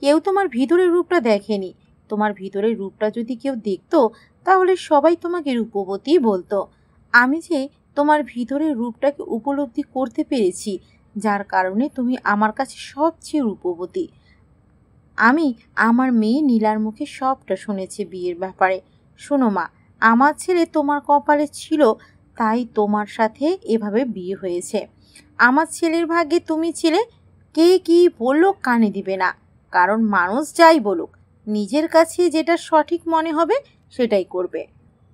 কেউ তোমার ভিতরের রূপটা দেখেনি। তোমার ভিতরের রূপটা যদি কেউ দেখতো তাহলে সবাই তোমাকে রূপবতী বলতো। আমি যে তোমার ভিতরের রূপটাকে উপলব্ধি করতে পেরেছি, যার কারণে তুমি আমার কাছে সবচেয়ে রূপবতী। আমি আমার মেয়ে নীলার মুখে সবটা শুনেছি বিয়ের ব্যাপারে। শোনো মা, আমার ছেলে তোমার কপালে ছিল, তাই তোমার সাথে এভাবে বিয়ে হয়েছে। আমার ছেলের ভাগ্যে তুমি ছিলে। কে কি বললো কানে দিবে না, কারণ মানুষ যাই বলুক নিজের কাছে যেটা সঠিক মনে হবে সেটাই করবে।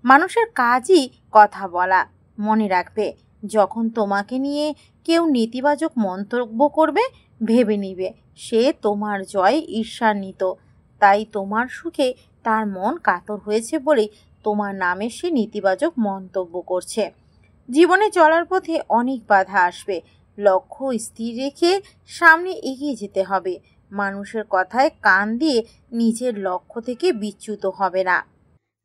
মানুষের কাজই কথা বলা। মনে রাখবে, যখন তোমাকে নিয়ে কেউ নেতিবাচক মন্তব্য করবে ভেবে নিবে সে তোমার জয় ঈর্ষান্বিত, তাই তোমার সুখে তার মন কাতর হয়েছে বলেই তোমার নামে সে নেতিবাচক মন্তব্য করছে। জীবনে চলার পথে অনেক বাধা আসবে, লক্ষ্য স্থির রেখে সামনে এগিয়ে যেতে হবে। মানুষের কথায় কান দিয়ে নিজের লক্ষ্য থেকে বিচ্যুত হবে না।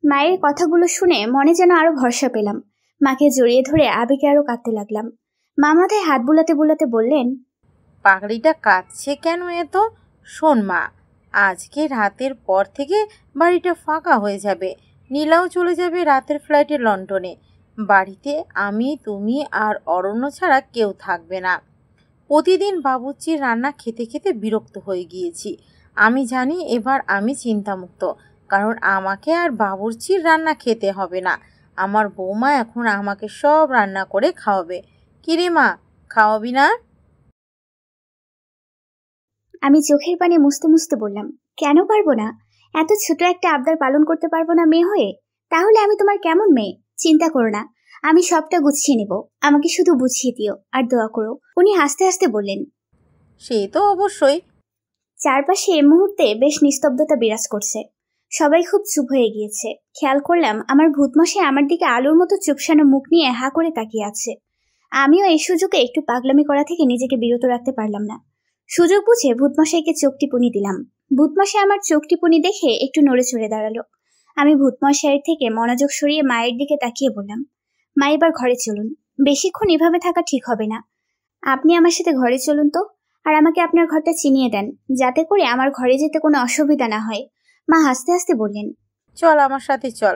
মায়ের কথাগুলো শুনে মনে যেন আরো ভরসা পেলাম। মাকে জড়িয়ে ধরে আবেগে আরো কাঁদতে লাগলাম। মা মাথায় হাত বুলাতে বুলাতে বললেন, পাগড়িটা কাঁদছে কেন এত? শোন মা, আজকে রাতের পর থেকে বাড়িটা ফাঁকা হয়ে যাবে। নীলাও চলে যাবে রাতের ফ্লাইটে লন্ডনে। বাড়িতে আমি, তুমি আর অরণ্য ছাড়া কেউ থাকবে না। প্রতিদিন বাবুর্চির রান্না খেতে খেতে বিরক্ত হয়ে গিয়েছি। আমি জানি এবার আমি চিন্তামুক্ত, কারণ আমাকে আর বাবুর্চির রান্না খেতে হবে না। আমার বৌমা এখন আমাকে সব রান্না করে খাওয়াবে। কিরে মা, খাওয়াবি না? আমি চোখের পানি মুছতে মুছতে বললাম, কেন পারবো না? এত ছোট একটা আবদার পালন করতে পারবো না মেয়ে হয়ে? তাহলে আমি তোমার কেমন মেয়ে? চিন্তা করো না, আমি সবটা গুছিয়ে নেব। আমাকে শুধু বুঝিয়ে দিও আর দোয়া করো। উনি হাসতে হাসতে বললেন, সে তো অবশ্যই। চারপাশে এই মুহূর্তে বেশ নিস্তব্ধতা বিরাজ করছে। সবাই খুব চুপ হয়ে গিয়েছে। খেয়াল করলাম আমার ভূতমশাই আমার দিকে আলুর মতো চুপসানো মুখ নিয়ে হা করে তাকিয়ে আছে। আমিও এই সুযোগে একটু পাগলামি করা থেকে নিজেকে বিরত রাখতে পারলাম না। সুযোগ বুঝে ভূতমশাইকে চোখ টিপুনি দিলাম। ভূতমশাই আমার চোখ টিপুনি দেখে একটু নড়ে চড়ে দাঁড়ালো। আমি ভূতমশাইয়ের থেকে মনোযোগ সরিয়ে মায়ের দিকে তাকিয়ে বললাম, মা এবার ঘরে চলুন। বেশিক্ষণ এভাবে থাকা ঠিক হবে না। আপনি আমার সাথে ঘরে চলুন তো, আর আমাকে আপনার ঘরটা চিনিয়ে দেন, যাতে করে আমার ঘরে যেতে কোনো অসুবিধা না হয়। মা হাসতে হাসতে বললেন, চল আমার সাথে চল।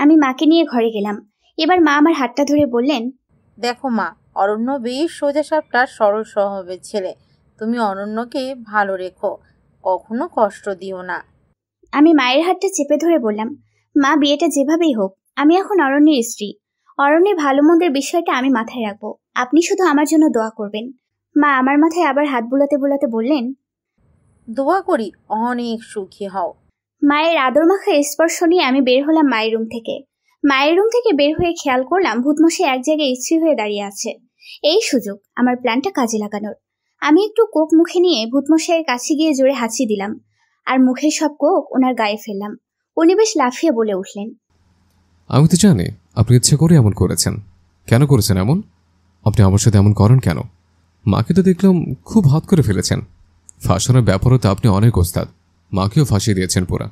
আমি মাকে নিয়ে ঘরে গেলাম। এবার মা আমার হাতটা ধরে বললেন, দেখো মা, অরণ্য বেশ সোজা সাপটা সরল স্বভাবের ছেলে। তুমি অরণ্যকে ভালো রেখো, কখনো কষ্ট দিও না। আমি মায়ের হাতটা চেপে ধরে বললাম, মা বিয়েটা যেভাবেই হোক আমি এখন অরণ্যের স্ত্রী। অরণ্যের ভালো মন্দের বিষয়টা আমি মাথায় রাখবো। আপনি শুধু আমার জন্য দোয়া করবেন। মা আমার মাথায় আবার হাত বুলাতে বুলাতে বললেন, দোয়া করি অনেক সুখী হও। মায়ের আদর মাখা স্পর্শ নিয়ে আমি বের হলাম মায়ের রুম থেকে। মায়ের রুম থেকে বের হয়ে খেয়াল করলাম ভূতমশাই এক জায়গায় স্থির হয়ে দাঁড়িয়ে আছে। এই সুযোগ আমার প্ল্যানটা কাজে লাগানোর। আমি একটু কোক মুখে নিয়ে ভূতমশাইয়ের কাছে গিয়ে জোরে হাঁচি দিলাম, আর মুখের সব কোক ওনার গায়ে ফেললাম। উনি বেশ লাফিয়ে বলে উঠলেন, আমি তো জানি আপনি ইচ্ছে করে এমন করেছেন। কেন করেছেন এমন? আপনি আমার সাথে এমন করেন কেন? মাকে তো দেখলাম খুব হাত করে ফেলেছেন। ফাঁসানোর ব্যাপারও তো আপনি অনেক ওস্তাদ। মাকেও ফাঁসিয়ে দিয়েছেন পুরা।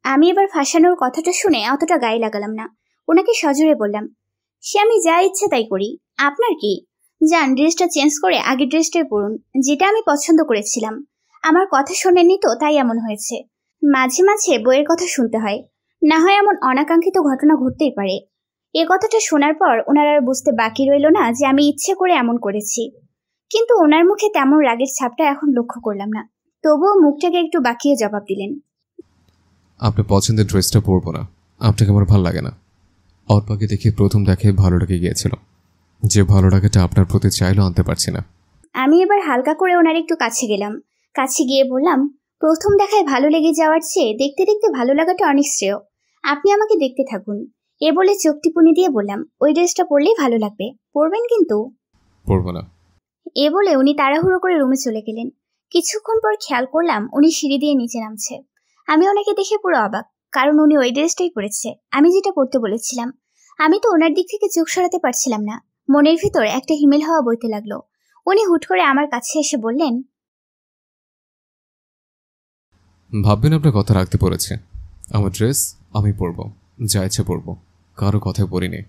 আমি এবার ফাঁসানোর কথাটা শুনে অতটা গায়ে লাগালাম না। ওনাকে সজোরে বললাম, সে আমি যা ইচ্ছে তাই করি, আপনার কি? যান, ড্রেসটা চেঞ্জ করে আগের ড্রেসটাই পরুন, যেটা আমি পছন্দ করেছিলাম। আমার কথা শোনেননি তো, তাই এমন হয়েছে। মাঝে মাঝে বইয়ের কথা শুনতে হয়, না হয় এমন অনাকাঙ্ক্ষিত ঘটনা ঘটতেই পারে। এ কথাটা শোনার পর ওনার আর বুঝতে বাকি রইল না যে আমি ইচ্ছে করে এমন করেছি। কিন্তু ওনার মুখে তেমন রাগের ছাপটা এখন লক্ষ্য করলাম না। তবুও মুখটাকে একটু বাঁকিয়ে জবাব দিলেন, আপনার পছন্দের ড্রেসটা পরবো না, আপনাকে আমার ভালো লাগে না। অর্পাকে দেখে প্রথম দেখে ভালো লেগে গিয়েছিল, যে ভালো লাগাটা আপনার প্রতি চাইলেও আনতে পারছি না। আমি এবার হালকা করে ওনার একটু কাছে গেলাম। কাছে গিয়ে বললাম, প্রথম দেখায় ভালো লেগে যাওয়ার চেয়ে দেখতে দেখতে ভালো লাগাটা অনেক শ্রেয়। আপনি আমাকে দেখতে থাকুন। এ বলে চোখ টিপুনি দিয়ে বললাম, ওই ড্রেসটা পরলেই ভালো লাগবে, পরবেন কিন্তু? পরবো না। এ বলে উনি তাড়াহুড়ো করে রুমে চলে গেলেন। কিছুক্ষণ পর খেয়াল করলাম উনি সিঁড়ি দিয়ে নিচে নামছে। আমি ওনাকে দেখে পুরো অবাক, কারণ উনি ওই ড্রেসটাই পরেছে আমি যেটা পরতে বলেছিলাম। আমি তো ওনার দিক থেকে চোখ সরাতে পারছিলাম না। মনের ভিতর একটা হিমেল হাওয়া বইতে লাগলো। উনি হুট করে আমার কাছে এসে বললেন, ভাববেন আপনার কথা রাখতে পড়েছে। আমার ড্রেস আমি পরবো, যা ইচ্ছে পরবো, কারো কথায় পরিনি।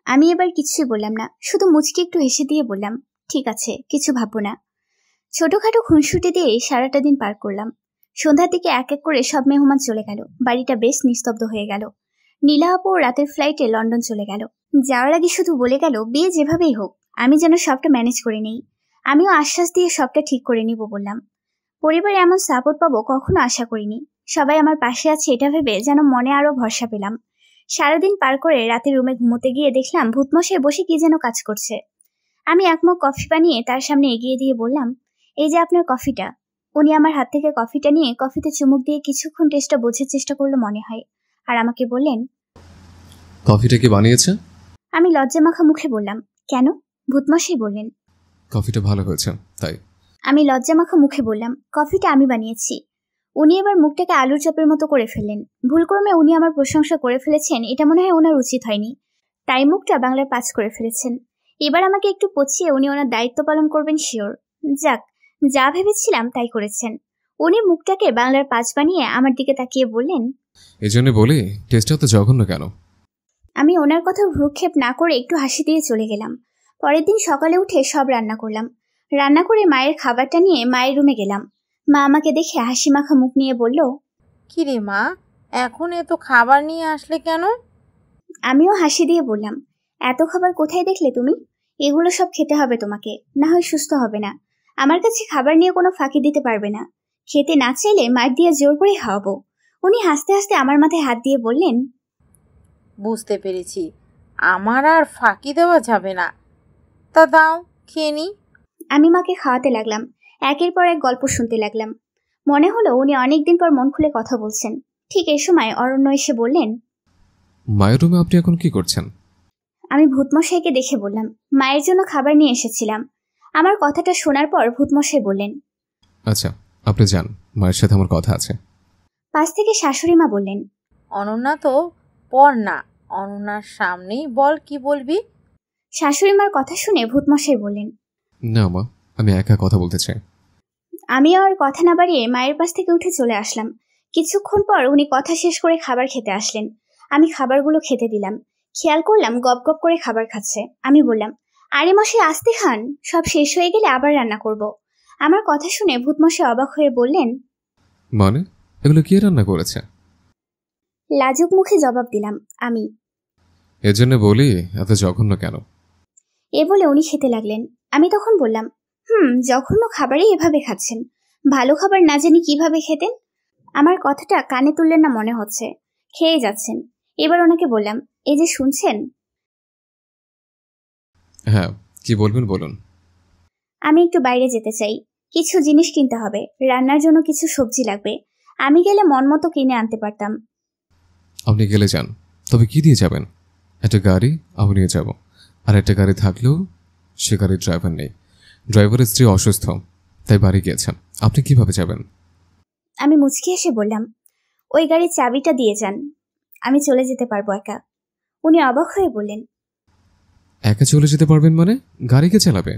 আমি এবার কিছুই বললাম না, শুধু মুচকি একটু হেসে দিয়ে বললাম, ঠিক আছে, কিছু ভাববো না। ছোটখাটো খুনসুটি দিয়ে সারাটা দিন পার করলাম। সন্ধ্যার দিকে এক এক করে সব মেহমান চলে গেল। বাড়িটা বেশ নিস্তব্ধ হয়ে গেল। নীলা আপু রাতের ফ্লাইটে লন্ডন চলে গেল। যাওয়ার আগে শুধু বলে গেল, বিয়ে যেভাবেই হোক আমি যেন সবটা ম্যানেজ করে নেই। আমিও আশ্বাস দিয়ে সবটা ঠিক করে নিব বললাম। পরিবারে এমন সাপোর্ট পাবো কখনো আশা করিনি। সবাই আমার পাশে আছে এটা ভেবে যেন মনে আরো ভরসা পেলাম। সারাদিন পার করে রাতে রুমে ঘুমোতে গিয়ে দেখলাম ভূতমশাই বসে কি যেন কাজ করছে। আমি এক মগ কফি বানিয়ে তার সামনে এগিয়ে দিয়ে বললাম, এই যে আপনার কফিটা। উনি আমার হাত থেকে কফিটা নিয়ে কফিতে চুমুক দিয়ে কিছুক্ষণ টেস্টটা বোঝার চেষ্টা করলো মনে হয়, আর আমাকে বললেন, কফিটা কি বানিয়েছে? আমি লজ্জা মাখা মুখে বললাম, কেন? ভূতমশাই বললেন, কফিটা ভালো হয়েছে তাই। আমি লজ্জা মাখা মুখে বললাম, কফিটা আমি বানিয়েছি। উনি এবার মুখটাকে আলুর চপের মতো করে ফেললেন। ভুলক্রমে উনি আমার প্রশংসা করে ফেলেছেন, এটা মনে হয় ওনার উচিত হয়নি, তাই মুখটা বাংলার 5 করে ফেলেছেন। এবার আমাকে একটু পচিয়ে উনি ওনার দায়িত্ব পালন করবেন শিওর। যাক, যা ভেবেছিলাম তাই করেছেন। উনি মুখটাকে বাংলার 5 বানিয়ে আমার দিকে তাকিয়ে বললেন, এই জন্য বলি টেস্টটা তো জঘন্য কেন? আমি ওনার কথা ভ্রুক্ষেপ না করে একটু হাসি দিয়ে চলে গেলাম। পরের দিন সকালে উঠে সব রান্না করলাম। রান্না করে মায়ের খাবারটা নিয়ে মায়ের রুমে গেলাম। মা আমাকে দেখে হাসি মাখা মুখ নিয়ে বলল, কি রে মা, এখন এত খাবার নিয়ে আসলে কেন? আমিও হাসি দিয়ে বললাম, এত খাবার কোথায় দেখলে তুমি? এগুলো সব খেতে হবে তোমাকে, না হয় সুস্থ হবে না। আমার কাছে খাবার নিয়ে কোনো ফাঁকি দিতে পারবে না। খেতে না চাইলে মার দিয়ে জোর করে খাওয়াবো। উনি হাসতে হাসতে আমার মাথায় হাত দিয়ে বললেন, বুঝতে পেরেছি, আমার আর ফাঁকি দেওয়া যাবে না। তা দাও, খেয়ে নি। আমি মাকে খাওয়াতে লাগলাম। একের পর এক গল্প শুনতে লাগলাম। মনে হলো উনি অনেকদিন পর মন খুলে কথা বলছেন। ঠিক এই সময় অরণ্য এসে বললেন, মায়ের রুমে আপনি এখন কি করছেন? আমি ভূতমশাইকে দেখে বললাম, মায়ের জন্য খাবার নিয়ে এসেছিলাম। আমার কথাটা শোনার পর ভূতমশাই বললেন, আচ্ছা আপনি যান, মায়ের সাথে আমার কথা আছে। পাশ থেকে শাশুড়ি মা বললেন, অনন্যা তো পর না, অনন্যার সামনেই বল কি বলবি। শাশুড়ি মার কথা শুনে ভূতমশাই বললেন, না মা, আমি একা কথা বলতে চাই। আমি আর কথা না বাড়িয়ে মায়ের পাশ থেকে উঠে চলে আসলাম। কিছুক্ষণ পর উনি কথা শেষ করে খাবার খেতে আসলেন। আমি খাবারগুলো খেতে দিলাম। খেয়াল করলাম গপ গপ করে খাবার খাচ্ছে। আমি বললাম, আরে মশাই আস্তে খান, সব শেষ হয়ে গেলে আবার রান্না করব। আমার কথা শুনে ভূতমশাই অবাক হয়ে বললেন, মানে এগুলো কে রান্না করেছে? লাজুক মুখে জবাব দিলাম, আমি। এর জন্য বলি এত জঘন্য কেন? এ বলে উনি খেতে লাগলেন। আমি তখন বললাম, জঘন্য খাবারই এভাবে খাচ্ছেন, ভালো খাবার না জানি কিভাবে খেতেন। আমার কথাটা কানে তুললেন না মনে হচ্ছে, খেয়ে যাচ্ছেন। এবার ওনাকে বললাম, এই যে শুনছেন? হ্যাঁ, কি বলবেন বলুন। আমি একটু বাইরে যেতে চাই, কিছু জিনিস কিনতে হবে, রান্নার জন্য কিছু সবজি লাগবে। আমি গেলে মন মতো কিনে আনতে পারতাম। আপনি গেলে যান, তবে কি দিয়ে যাবেন? একটা গাড়ি আমি নিয়ে যাব, আর একটা গাড়ি থাকলেও সে গাড়ির ড্রাইভার নেই। ড্রাইভারের স্ত্রী অসুস্থ, তাই বাড়ি গিয়েছেন। আপনি কিভাবে যাবেন? আমি মুচকি এসে বললাম, ওই গাড়ির চাবিটা দিয়ে যান, আমি চলে যেতে পারবো একা। উনি অবাক হয়ে বললেন, একা চলে যেতে পারবেন মানে? গাড়ি কে চালাবে?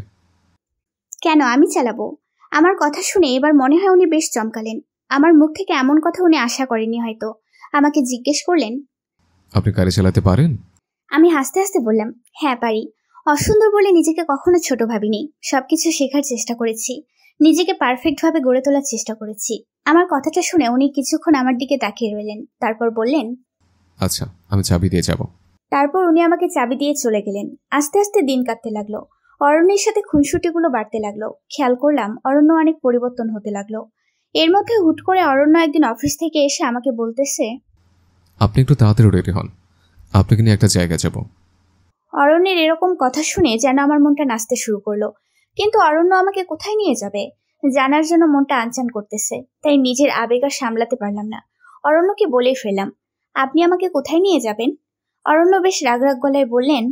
কেন আমি চালাবো? আমার কথা শুনে এবার মনে হয় উনি বেশ চমকালেন। আমার মুখ থেকে এমন কথা উনি আশা করেনি হয়তো। আমাকে জিজ্ঞেস করলেন, আপনি গাড়ি চালাতে পারেন? আমি হাসতে হাসতে বললাম, হ্যাঁ পারি। অসুন্দর বলে নিজেকে কখনো ছোট ভাবিনি। সবকিছু শেখার চেষ্টা করেছি, নিজেকে পারফেক্ট ভাবে গড়ে তোলার চেষ্টা করেছি। আমার কথাটা শুনে উনি কিছুক্ষণ আমার দিকে তাকিয়ে রইলেন, তারপর বললেন, আচ্ছা, আমি চাবি দিয়ে যাব। তারপর উনি আমাকে চাবি দিয়ে চলে গেলেন। আস্তে আস্তে দিন কাটতে লাগলো। অরণ্যের সাথে খুনসুটিগুলো বাড়তে লাগলো। খেয়াল করলাম অরণ্য অনেক পরিবর্তন হতে লাগলো। এর মধ্যে হুট করে অরণ্য একদিন অফিস থেকে এসে আমাকে বলতেছে, আপনি একটু তাড়াতাড়ি রেডি হন, আপনাকে নিয়ে একটা জায়গায় যাব। অরণ্যের এরকম কথা শুনে যেন আমার মনটা নাচতে শুরু করলো। কিন্তু অরণ্য আমাকে কোথায় নিয়ে যাবে জানার জন্য মনটা আনচান করতেছে। তাই নিজের আবেগ আর সামলাতে পারলাম না। অরণ্যকে বলেই ফেললাম, আপনি আমাকে কোথায় নিয়ে যাবেন? অরণ্য বেশ রাগ রাগ গলায় বললেন,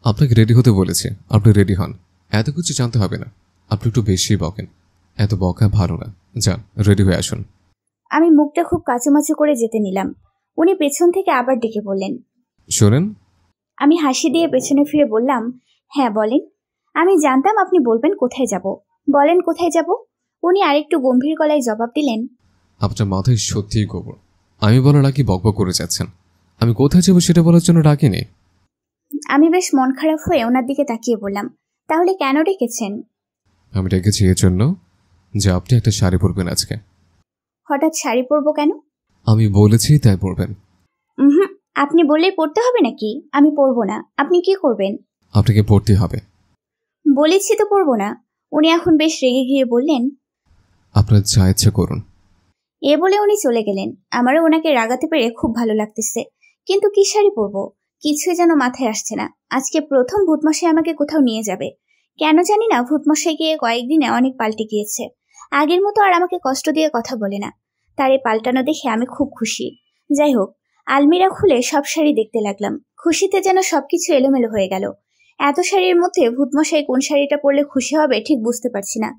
আপনাকে রেডি হতে বলেছি, আপনি রেডি হন। এত কিছু জানতে হবে না, আপনি একটু বেশি বকেন। এত বকা ভালো না, যান রেডি হয়ে আসুন। আমি মুখটা খুব কাচুমাচু করে যেতে নিলাম। উনি পেছন থেকে আবার ডেকে বললেন। শোনেন, আমি হাসি দিয়ে পেছনে ফিরে বললাম, হ্যাঁ বলেন। আমি জানতাম আপনি বলবেন কোথায় যাব। বলেন কোথায় যাব। উনি আরেকটু গম্ভীর গলায় জবাব দিলেন, আপনার মাথায় সত্যিই গোবর। আমি বলার আগে বকবক করে যাচ্ছেন। আমি কোথায় যাবো সেটা বলার জন্য ডাকিনি। আমি বেশ মন খারাপ হয়ে ওনার দিকে তাকিয়ে বললাম, তাহলে কেন ডেকেছেন? আমি ডেকেছি এর জন্য যে আপনি একটা শাড়ি পরবেন আজকে। হঠাৎ শাড়ি পরবো কেন? আমি বলেছি তাই পরবেন। হুম, আপনি বললেই পরতে হবে নাকি? আমি পরবো না। আপনি কি করবেন? আপনাকে পরতে হবে। বলেছি তো পরবো না। উনি এখন বেশ রেগে গিয়ে বললেন, আপনার যা ইচ্ছা করুন। এ বলে উনি চলে গেলেন। আমারও ওনাকে রাগাতে পেরে খুব ভালো লাগতেছে। কিন্তু কি শাড়ি পরবো কিছুই যেন মাথায় আসছে না। আজকে প্রথম ভূতমশাই আমাকে কোথাও নিয়ে যাবে। কেন জানি না, ভূতমশাই গিয়ে কয়েকদিনে অনেক পাল্টে গিয়েছে। আগের মতো আর আমাকে কষ্ট দিয়ে কথা বলে না। তার এই পাল্টানো দেখে আমি খুব খুশি। যাই হোক, আলমিরা খুলে সব শাড়ি দেখতে লাগলাম। খুশিতে যেন সবকিছু এলোমেলো হয়ে গেল। এত শাড়ির মধ্যে ভূতমশাই কোন শাড়িটা পরলে খুশি হবে ঠিক বুঝতে পারছি না।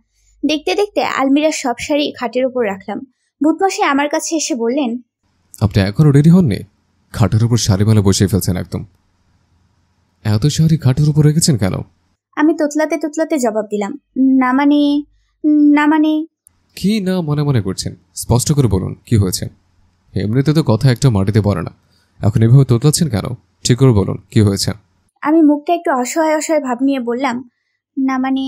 দেখতে দেখতে আলমিরার সব শাড়ি খাটের উপর রাখলাম। ভূতমশাই আমার কাছে এসে বললেন, আপনি এখনো রেডি হননি? খাটের উপর শাড়ি মেলা বসিয়ে ফেলছেন একদম। এত শাড়ি খাটের উপর রেখেছেন কেন? আমি তোতলাতে তোতলাতে জবাব দিলাম, না মানে না মানে কি না মনে মনে করছেন? স্পষ্ট করে বলুন কি হয়েছে। এমনিতে তো কথা একটা মাটিতে পড়ে না, এখন এভাবে তোতলাচ্ছেন কেন? ঠিক করে বলুন কি হয়েছে। আমি মুখটা একটু অসহায় অসহায় ভাব নিয়ে বললাম, না মানে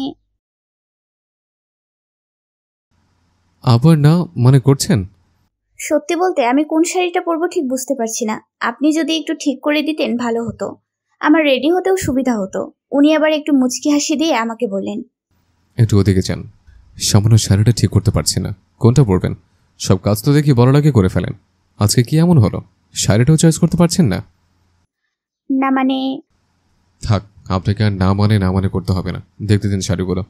আবার না মানে করছেন? সত্যি বলতে আমি কোন শাড়িটা পরবো ঠিক বুঝতে পারছি না। আপনি যদি একটু ঠিক করে দিতেন ভালো হতো। আমার রেডি হতেও সুবিধা হতো। উনি আবার একটু মুচকি হাসি দিয়ে আমাকে বললেন, একটু ওদিকে যান। সামান্য শাড়িটা ঠিক করতে পারছি না, কোনটা পরবেন? সব কাজ তো দেখি বলার আগে করে ফেলেন। আজকে কি এমন হলো শাড়িটাও চয়েস করতে পারছেন না? না মানে থাক, আপনাকে আর না মানে করতে হবে না। দেখতে দিন শাড়িগুলো।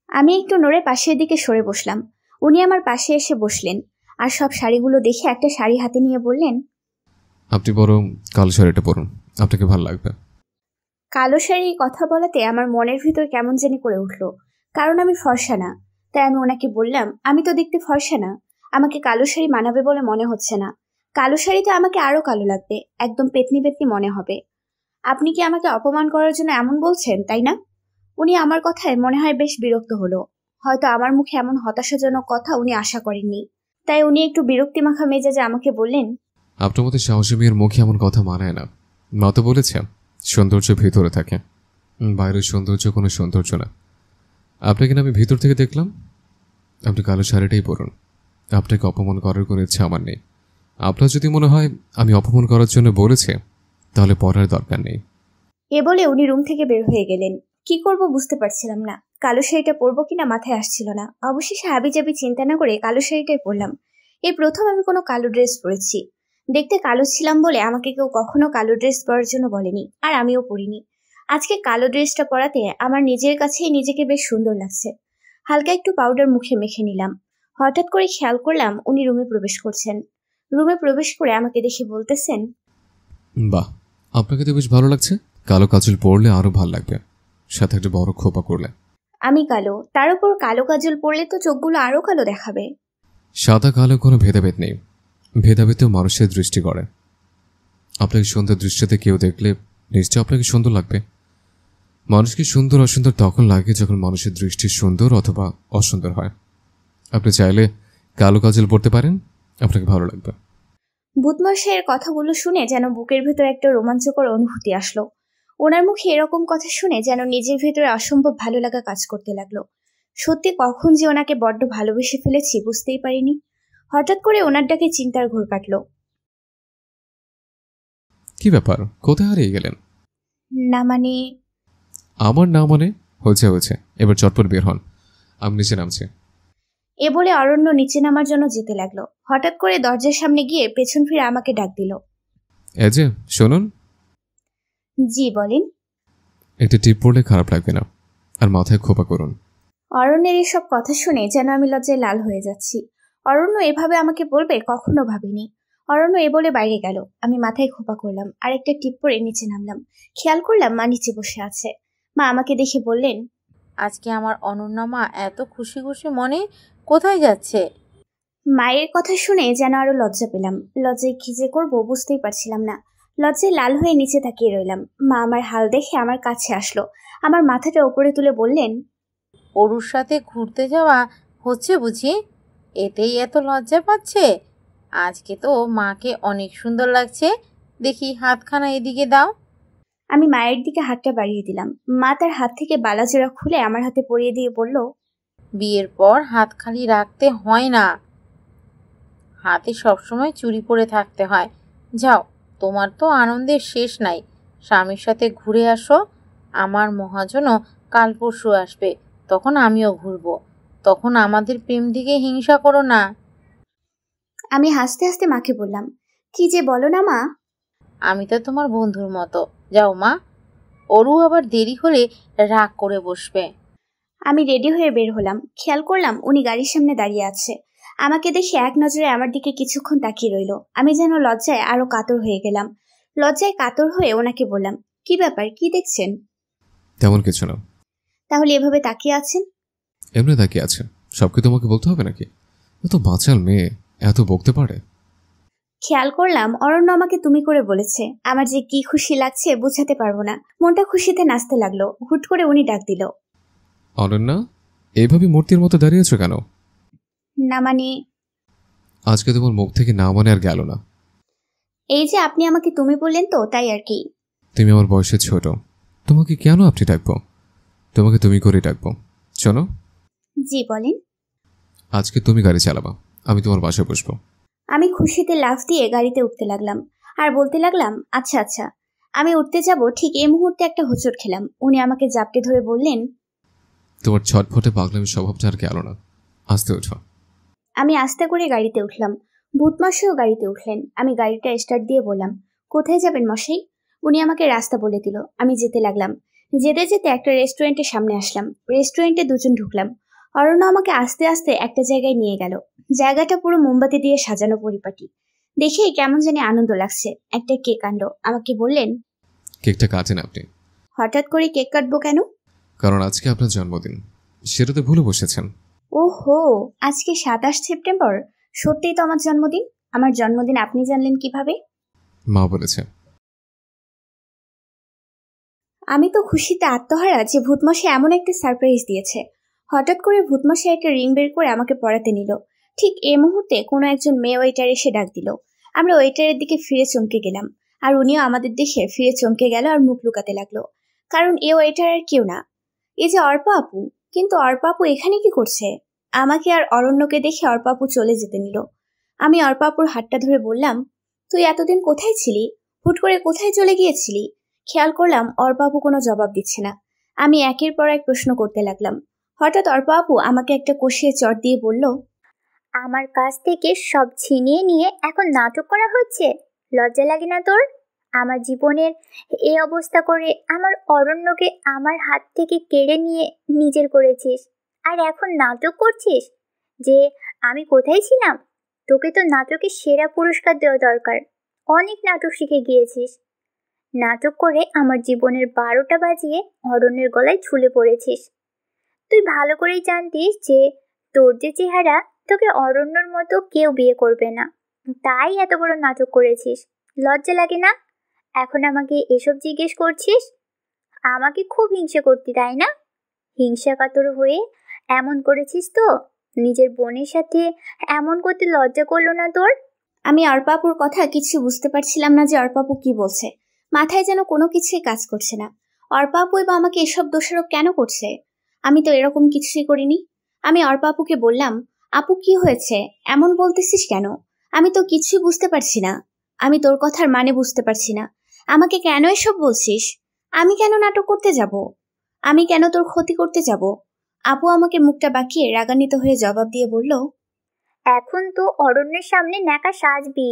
আমি একটু নড়ে পাশের দিকে সরে বসলাম। উনি আমার পাশে এসে বসলেন আর সব শাড়িগুলো দেখে একটা শাড়ি হাতে নিয়ে বললেন, আপনি বরং কালো শাড়িটা পরুন, আপনাকে ভালো লাগবে। কালো শাড়ি কথা বলাতে আমার মনের ভিতর কেমন জানি করে উঠলো। কারণ আমি ফর্সা না। তাই আমি ওনাকে বললাম, আমি তো দেখতে ফর্সা না, আমাকে কালো শাড়ি মানাবে বলে মনে হচ্ছে না। কালো শাড়িতে আমাকে আরো কালো লাগবে, একদম পেতনি পেতনি মনে হবে। আপনি কি আমাকে অপমান করার জন্য এমন বলছেন, তাই না? উনি আমার কথায় মনে হয় বেশ বিরক্ত হলো। হয়তো আমার মুখে এমন হতাশাজনক কথা উনি আশা করেননি। তাই উনি একটু বিরক্তি মাখা মেজাজে আমাকে বললেন, আপনার মতো সাহসী মেয়ের মুখে এমন কথা মানায় না। মা তো বলেছে সৌন্দর্য ভিতরে থাকে, বাইরের সৌন্দর্য কোনো সৌন্দর্য না। আপনাকে না আমি ভিতর থেকে দেখলাম। আপনি কালো শাড়িটাই পরুন। আপনাকে অপমান করার কোনো ইচ্ছা আমার নেই। আপনার যদি মনে হয় আমি অপমান করার জন্য বলেছি, তাহলে পড়ার দরকার নেই। এ বলে উনি রুম থেকে বের হয়ে গেলেন। কি করব বুঝতে পারছিলাম না। কালো শাড়িটা পরবো কিনা মাথায় আসছিল না। অবশেষে হাবিজাবি চিন্তা না করে কালো শাড়িটাই পরলাম। এই প্রথম আমি কোনো কালো ড্রেস পরেছি। দেখতে কালো ছিলাম বলে আমাকে কেউ কখনো কালো ড্রেস পরার জন্য বলেনি, আর আমিও পরিনি। আজকে কালো ড্রেসটা পরাতে আমার নিজের কাছেই নিজেকে বেশ সুন্দর লাগছে। হালকা একটু পাউডার মুখে মেখে নিলাম। হঠাৎ করে খেয়াল করলাম উনি রুমে প্রবেশ করছেন। রুমে প্রবেশ করে আমাকে দেখে বলতেছেন, বাহ, আপনাকে তো বেশ ভালো লাগছে। কালো কাজল পরলে আরো ভালো লাগবে, সাথে একটা বড় খোপা করলে। আমি কালো, তার উপর কালো কাজল পরলে তো চোখগুলো আরো কালো দেখাবে। সাদা কালো কোনো ভেদাভেদ নেই, ভেদাভেদেও মানুষের দৃষ্টি করে। আপনাকে সুন্দর দৃষ্টিতে কেউ দেখলে নিশ্চয় আপনাকে সুন্দর লাগবে। মানুষকে সুন্দর অসুন্দর তখন লাগে যখন মানুষের দৃষ্টি সুন্দর অথবা অসুন্দর হয়। আপনি চাইলে কালো কাজল পড়তে পারেন, আপনাকে ভালো লাগবে। ভূতমশাইয়ের কথাগুলো শুনে যেন বুকের ভেতর একটা রোমাঞ্চকর অনুভূতি আসলো। ওনার মুখে এরকম কথা শুনে যেন নিজের ভেতরে অসম্ভব ভালো লাগা কাজ করতে লাগলো। সত্যি কখন যে ওনাকে বড্ড ভালোবেসে ফেলেছি বুঝতেই পারিনি। হঠাৎ করে ওনার ডাকে চিন্তার ঘোর কাটলো। কি ব্যাপার, কোথায় হারিয়ে গেলেন? না মানে আমার না মানে হয়েছে, এবার চটপট বের হন, আমি নিচে নামছি। এ বলে অরণ্য নিচে নামার জন্য যেতে লাগলো। হঠাৎ করে দরজার সামনে গিয়ে পেছন ফিরে আমাকে ডাক দিল। এই যে শুনুন। জি বলেন। একটা টিপ পড়লে খারাপ লাগবে না, আর মাথায় খোপা করুন। অরণ্যের এসব কথা শুনে যেন আমি লজ্জায় লাল হয়ে যাচ্ছি। অরণ্য এভাবে আমাকে বলবে কখনো ভাবিনি। অরণ্য এ বলে বাইরে গেল। আমি মাথায় খোপা করলাম আর একটা টিপ পরে নিচে নামলাম। খেয়াল করলাম মা নিচে বসে আছে। মা আমাকে দেখে বললেন, আজকে আমার অনন্যা মা এত খুশি খুশি মনে কোথায় যাচ্ছে? মায়ের কথা শুনে যেন আরো লজ্জা পেলাম। লজ্জায় কি যে করবো বুঝতেই পারছিলাম না। লজ্জায় লাল হয়ে নিচে তাকিয়ে রইলাম। মা আমার হাল দেখে আমার কাছে আসলো। আমার মাথাটা উপরে তুলে বললেন, অরুর সাথে ঘুরতে যাওয়া হচ্ছে বুঝি? এতেই এত লজ্জা পাচ্ছে? আজকে তো মাকে অনেক সুন্দর লাগছে, দেখি হাতখানা এদিকে দাও। আমি মায়ের দিকে হাতটা বাড়িয়ে দিলাম। মা তার হাত থেকে বালাজোড়া খুলে আমার হাতে পরিয়ে দিয়ে বলল, বিয়ের পর হাত খালি রাখতে হয় না, হাতে সবসময় চুড়ি পরে থাকতে হয়। যাও, তোমার তো আনন্দের শেষ নাই, স্বামীর সাথে ঘুরে আসো। আমার মহাজনও কাল পরশু আসবে, তখন আমিও ঘুরবো। তখন আমাদের প্রেম দিকে হিংসা করো না। আমি হাসতে হাসতে মাকে বললাম, কি যে বলো না মা। আমি তো তোমার বন্ধুর মতো। যাও মা, অরু আবার দেরি হলে রাগ করে বসবে। আমি রেডি হয়ে বের হলাম। খেয়াল করলাম উনি গাড়ির সামনে দাঁড়িয়ে আছে। আমাকে দেখে এক নজরে আমার দিকে কিছুক্ষণ তাকিয়ে রইল। আমি যেন লজ্জায় আরো কাতর হয়ে গেলাম। লজ্জায় কাতর হয়ে ওনাকে বললাম, কি ব্যাপার, কি দেখছেন? তেমন কিছু না। তাহলে এভাবে তাকিয়ে আছেন? এমনি তাকিয়ে আছে, সব কি তোমাকে বলতে হবে নাকি? এত বাঁচাল মেয়ে, এত বকতে পারে? খেয়াল করলাম অরণ্য আমাকে তুমি করে বলেছে। আমার যে কি খুশি লাগছে বোঝাতে পারবো না। মনটা খুশিতে নাচতে লাগলো। হুট করে উনি ডাক দিল, অনন্যা, এইভাবে মূর্তির মতো দাঁড়িয়েছো কেন? না মানে আজকে তোমার মুখ থেকে না মানে আর গেল না। এই যে আপনি আমাকে তুমি বললেন তো, তাই আর কি। তুমি আমার বয়সে ছোট, তোমাকে কেন আপনি ডাকবো? তোমাকে তুমি করে ডাকবো। শোনো, জি বলেন। আজকে তুমি গাড়ি চালাবা, আমি তোমার বাসায় বসবো। আমি খুশিতে লাফ দিয়ে গাড়িতে উঠতে লাগলাম আর বলতে লাগলাম, আচ্ছা আচ্ছা। আমি উঠতে যাব, ঠিক এই মুহূর্তে একটা হোঁচট খেলাম। উনি আমাকে জাপটে ধরে বললেন, তোমার ছটফটে পাগলামি স্বভাবটা আর গেল না, আস্তে ওঠো। আমি আস্তে করে গাড়িতে উঠলাম। ভূতমশাইও গাড়িতে উঠলেন। আমি গাড়িটা স্টার্ট দিয়ে বললাম, কোথায় যাবেন মশাই? উনি আমাকে রাস্তা বলে দিল। আমি যেতে লাগলাম। যেতে যেতে একটা রেস্টুরেন্টের সামনে আসলাম। রেস্টুরেন্টে দুজন ঢুকলাম। অরণ্য আমাকে আস্তে আস্তে একটা জায়গায় নিয়ে গেল। জায়গাটা পুরো মোমবাতি দিয়ে সাজানো পরিপাটি। দেখেই কেমন জানি আনন্দ লাগছে। একটা কেক আনলো। আমাকে বললেন, কেকটা কাটেন আপনি। হঠাৎ করে কেক কাটবো কেন? কারণ আজকে আপনার জন্মদিন, সেটাতে ভুলে বসেছেন। ওহো, আজকে 27 সেপ্টেম্বর। সত্যিই তো আমার জন্মদিন। আমার জন্মদিন আপনি জানলেন কিভাবে? মা বলেছে। আমি তো খুশিতে আত্মহারা যে ভূতমশাই এমন একটা সারপ্রাইজ দিয়েছে। হঠাৎ করে ভূতমশাই একটা রিং বের করে আমাকে পরাতে নিল। ঠিক এই মুহূর্তে কোনো একজন মেয়ে ওয়েটার এসে ডাক দিল। আমরা ওয়েটারের দিকে ফিরে চমকে গেলাম। আর উনিও আমাদের দেখে ফিরে চমকে গেল আর মুখ লুকাতে লাগলো। কারণ এ ওয়েটার আর কেউ না, এ যে অর্পা আপু। কিন্তু অর্পা আপু এখানে কি করছে? আমাকে আর অরণ্যকে দেখে অর্পা আপু চলে যেতে নিল। আমি অর্পা আপুর হাতটা ধরে বললাম, তুই এতদিন কোথায় ছিলি? হুট করে কোথায় চলে গিয়েছিলি? খেয়াল করলাম অর্পা আপু কোনো জবাব দিচ্ছে না। আমি একের পর এক প্রশ্ন করতে লাগলাম। হঠাৎ অর্পা আপু আমাকে একটা কষিয়ে চড় দিয়ে বলল, আমার কাছ থেকে সব ছিনিয়ে নিয়ে এখন নাটক করা হচ্ছে? লজ্জা লাগে না তোর? আমার জীবনের এই অবস্থা করে আমার অরণ্যকে আমার হাত থেকে কেড়ে নিয়ে নিজের করেছিস, আর এখন নাটক করছিস যে আমি কোথায় ছিলাম? তোকে তো নাটকে সেরা পুরস্কার দেওয়া দরকার। অনেক নাটক শিখে গিয়েছিস। নাটক করে আমার জীবনের 12টা বাজিয়ে অরণ্যের গলায় ঝুলে পড়েছিস। তুই ভালো করেই জানতিস যে তোর যে চেহারা, তোকে অরণ্যর মতো কেউ বিয়ে করবে না। তাই এত বড় নাটক করেছিস। লজ্জা লাগে না? এখন আমাকে এসব জিজ্ঞেস করছিস? আমাকে খুব হিংসা করতি তাই না? হিংসা কাতর হয়ে এমন করেছিস তো? নিজের বোনের সাথে এমন করতে লজ্জা করলো না তোর? আমি অর্পাপুর কথা কিছু বুঝতে পারছিলাম না যে অর্পাপু কি বলছে। মাথায় যেন কোনো কিছুই কাজ করছে না। অর্পাপুই বা আমাকে এসব দোষারোপ কেন করছে? আমি তো এরকম কিছুই করিনি। আমি অর্পাপুকে বললাম, আপু কি হয়েছে, এমন বলতেছিস কেন? আমি তো কিছুই বুঝতে পারছি না। আমি তোর কথার মানে বুঝতে পারছি না। আমাকে কেন এসব বলছিস? আমি কেন নাটক করতে যাব? আমি কেন তোর ক্ষতি করতে যাব? আপু আমাকে মুখটা বাঁকিয়ে রাগান্বিত হয়ে জবাব দিয়ে বলল, এখন তো অরণ্যের সামনে ন্যাকা সাজবি।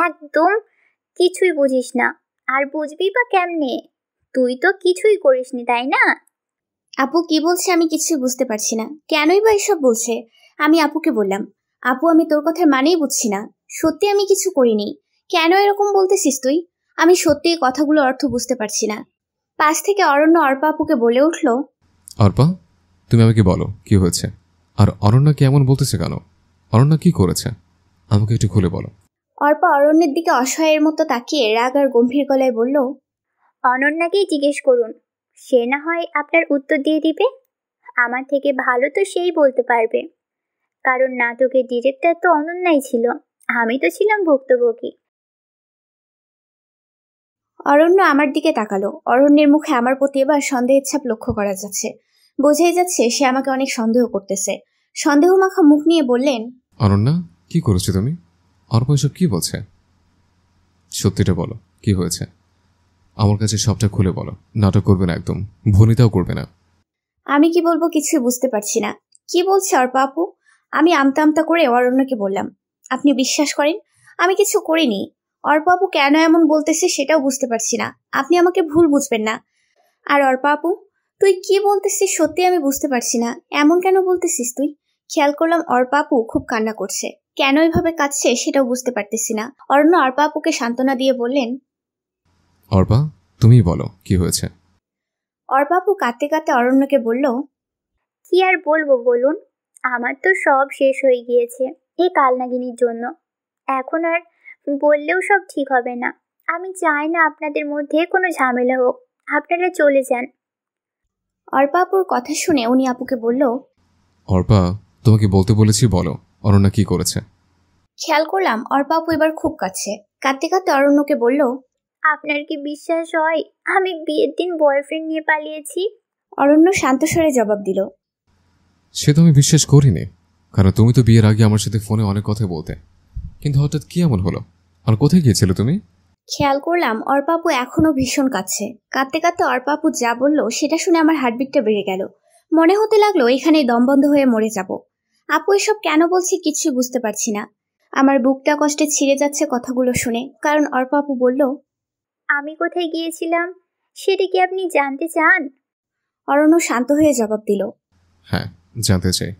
একদম কিছুই বুঝিস না। আর বুঝবি বা কেমনে? তুই তো কিছুই করিসনি তাই না? আপু কি বলছে আমি কিছুই বুঝতে পারছি না। কেনই বা এসব বলছে? আমি আপুকে বললাম, আপু আমি তোর কথার মানেই বুঝছি না। সত্যি আমি কিছু করিনি। কেন এরকম বলতেছিস তুই? আমি সত্যি এই কথাগুলো অর্থ বুঝতে পারছি না। পাশ থেকে অরণ্য অর্পা আপুকে বলে উঠল, অর্পা, তুমি আমাকে বলো কি হয়েছে? আর অরণ্যা কি এমন বলতেছে কেন? অরণ্যা কি করেছে? আমাকে একটু খুলে বলো। অর্পা অরণ্যের দিকে অসহায়ের মতো তাকিয়ে রাগ আর গম্ভীর গলায় বলল, অনন্যাকেই জিজ্ঞেস করুন, সে না হয় আপনার উত্তর দিয়ে দিবে। আমার থেকে ভালো তো সেই বলতে পারবে, কারণ নাটকের ডিরেক্টর তো অনন্যাই ছিল, আমি তো ছিলাম ভুক্তভোগী। অরণ্য আমার দিকে তাকালো। অরণ্যের মুখে আমার প্রতি এবার সন্দেহের ছাপ লক্ষ্য করা যাচ্ছে। বোঝাই যাচ্ছে সে আমাকে অনেক সন্দেহ করতেছে। সন্দেহ মাখা মুখ নিয়ে বললেন, অরণ্যা, কি করেছো তুমি? অর্পা এসব কি বলছে? সত্যিটা বলো, কি হয়েছে? আমার কাছে সবটা খুলে বলো। নাটক করবে না, একদম ভনিতাও করবে না। আমি কি বলবো কিছু বুঝতে পারছি না। কি বলছে অর্পা আপু? আমি আমতা আমতা করে অরণ্যকে বললাম, আপনি বিশ্বাস করেন আমি কিছু করিনি। অর্পা আপু কেন এমন বলতেছে সেটাও বুঝতে পারছি না। আপনি আমাকে ভুল বুঝবেন না। আর অর্পা আপু, তুই কি বলতেছিস সত্যি আমি বুঝতে পারছি না। এমন কেন বলতেছিস তুই? খেয়াল করলাম অর্পা আপু খুব কান্না করছে। কেন এভাবে কাঁদছে সেটাও বুঝতে পারতেছি না। অরণ্য অর্পা আপুকে সান্ত্বনা দিয়ে বললেন, অর্পা, তুমিই বলো কি হয়েছে। অর্পা আপু কাঁদতে কাঁদতে অরণ্যকে বলল, কি আর বলবো বলুন, আমার তো সব শেষ হয়ে গিয়েছে এই কালনাগিনীর জন্য। এখন আর বললেও সব ঠিক হবে না। আমি চাই না আপনাদের মধ্যে কোনো ঝামেলা হোক, আপনারা চলে যান। অর্পা আপুর কথা শুনে উনি আপুকে বলল, অর্পা, তোমাকে বলতে বলেছি, বলো অরণ্যা কি করেছে। খেয়াল করলাম অর্পা আপু এবার খুব কাছে। কাঁদতে কাঁদতে অরণ্যকে বলল, আপনার কি বিশ্বাস হয় আমি বিয়ের দিন বয়ফ্রেন্ড নিয়ে পালিয়েছি? অরণ্য শান্ত স্বরে জবাব দিল, সে তো আমি বিশ্বাস করিনি, কারণ তুমি তো বিয়ের আগে আমার সাথে ফোনে অনেক কথা বলতে। কিন্তু হঠাৎ কি এমন হলো? আর কোথায় গিয়েছিলে তুমি? খেয়াল করলাম অর্পা আপু এখনো ভীষণ কাছে। কাঁদতে কাঁদতে অর্পা আপু যা বলল সেটা শুনে আমার হার্টবিটটা বেড়ে গেল। মনে হতে লাগলো এখানেই দম বন্ধ হয়ে মরে যাব। আপু এসব কেন বলছে কিছুই বুঝতে পারছি না। আমার বুকটা কষ্টে ছিঁড়ে যাচ্ছে কথাগুলো শুনে, কারণ অর্পা আপু বলল, আমি কোথায় গিয়েছিলাম সেটা কি আপনি জানতে চান? অরণ্য শান্ত হয়ে জবাব দিল। হ্যাঁ, জানতে চাই।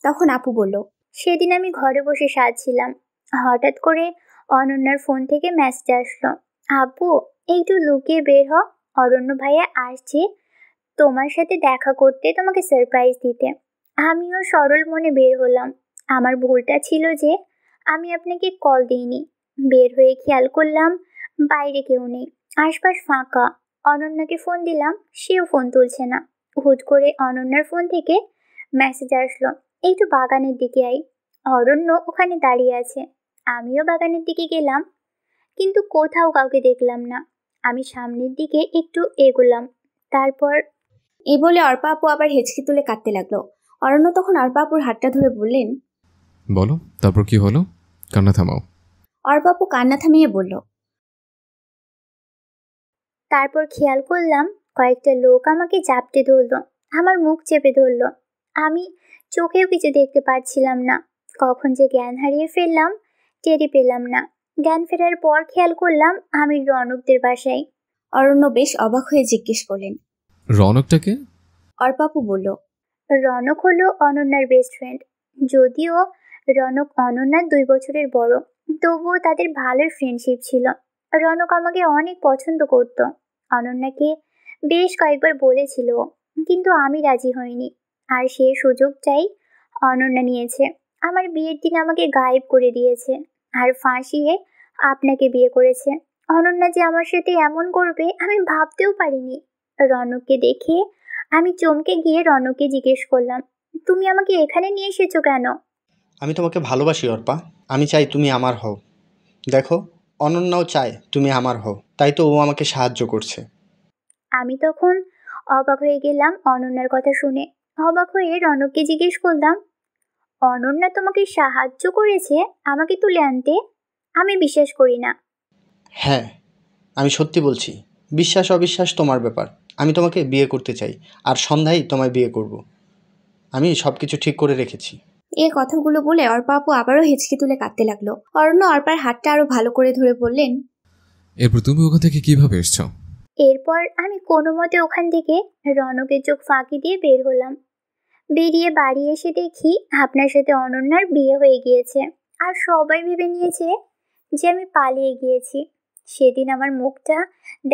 তখন আপু বলল, সেদিন আমি ঘরে বসে সাজছিলাম, হঠাৎ করে অনন্যার ফোন থেকে মেসেজ আসলো, আপু একটু লুকিয়ে বের হ, অরণ্য ভাইয়া আসছে তোমার সাথে দেখা করতে, তোমাকে সারপ্রাইজ দিতে। আমিও সরল মনে বের হলাম। আমার ভুলটা ছিল যে আমি আপনাকে কল দিইনি। বের হয়ে খেয়াল করলাম বাইরে কেউ নেই, আশপাশ ফাঁকা। অনন্যাকে ফোন দিলাম, সেও ফোন তুলছে না। হুট করে অনন্যার ফোন থেকে মেসেজ আসলো, একটু বাগানের দিকে আই। অরণ্য ওখানে দাঁড়িয়ে আছে। আমিও বাগানের দিকে গেলাম, কিন্তু কোথাও কাউকে দেখলাম না। আমি সামনের দিকে একটু এগোলাম, তারপর এই বলে অর্পা আপু আবার হেঁচকি তুলে কাঁদতে লাগলো। অরণ্য তখন অর্পা আপুর হাতটা ধরে বললেন, বলো তারপর কি হলো, কান্না থামাও। অর্পা আপু কান্না থামিয়ে বলল, তারপর খেয়াল করলাম কয়েকটা লোক আমাকে জাপটে ধরলো, আমার মুখ চেপে ধরলো। আমি চোখেও কিছু দেখতে পারছিলাম না। কখন যে জ্ঞান হারিয়ে ফেললাম টেরি পেলাম না। জ্ঞান ফেরার পর খেয়াল করলাম আমি রনকদের বাসায়। অরণ্য বেশ অবাক হয়ে জিজ্ঞেস করলেন, রৌনকটাকে? অর্পা আপু বলল, রনক হলো অনন্যার বেস্ট ফ্রেন্ড। যদিও রনক অনন্যার 2 বছরের বড়, তবুও তাদের ভালোই ফ্রেন্ডশিপ ছিল। রনক আমাকে অনেক পছন্দ করত, অনন্যাকে বেশ কয়েকবার বলেছিল, কিন্তু আমি রাজি হইনি। আর সে সুযোগটাই অনন্যা নিয়েছে। আমার বিয়ের দিন আমাকে গায়েব করে দিয়েছে আর ফাঁসিয়ে আপনাকে বিয়ে করেছে। অনন্যা যে আমার সাথে এমন করবে আমি ভাবতেও পারিনি। রনককে দেখে আমি চমকে গিয়ে রনককে জিজ্ঞেস করলাম, তুমি আমাকে এখানে নিয়ে এসেছো কেন? আমি তোমাকে ভালোবাসি অর্পা। আমি চাই তুমি আমার হও। দেখো, অনন্যাও চায় তুমি আমার হও, তাই তো ও আমাকে সাহায্য করছে। আমি তখন অবাক হয়ে গেলাম অনন্যার কথা শুনে। অবাক হয়ে রনককে জিজ্ঞেস করলাম, অনন্যা তোমাকে সাহায্য করেছে আমাকে তুলে আনতে? আমি বিশ্বাস করি না। হ্যাঁ, আমি সত্যি বলছি। বিশ্বাস অবিশ্বাস তোমার ব্যাপার। আমি তোমাকে বিয়ে করতে চাই, আর সন্ধ্যায় তোমায় বিয়ে করব। আমি সব কিছু ঠিক করে রেখেছি। এই কথাগুলো বলে অর্পা আপু আবারও হেঁচকি তুলে কাঁদতে লাগলো। অরণ্য অর্পার হাতটা আরো ভালো করে ধরে বললেন, এরপর তুমি ওখান থেকে কিভাবে এসছো? এরপর আমি কোনো মতে ওখান থেকে রনকের চোখ ফাঁকি দিয়ে বের হলাম। বেরিয়ে বাড়ি এসে দেখি আপনার সাথে অনন্যার বিয়ে হয়ে গিয়েছে, আর সবাই ভেবে নিয়েছে যে আমি পালিয়ে গিয়েছি। সেদিন আমার মুখটা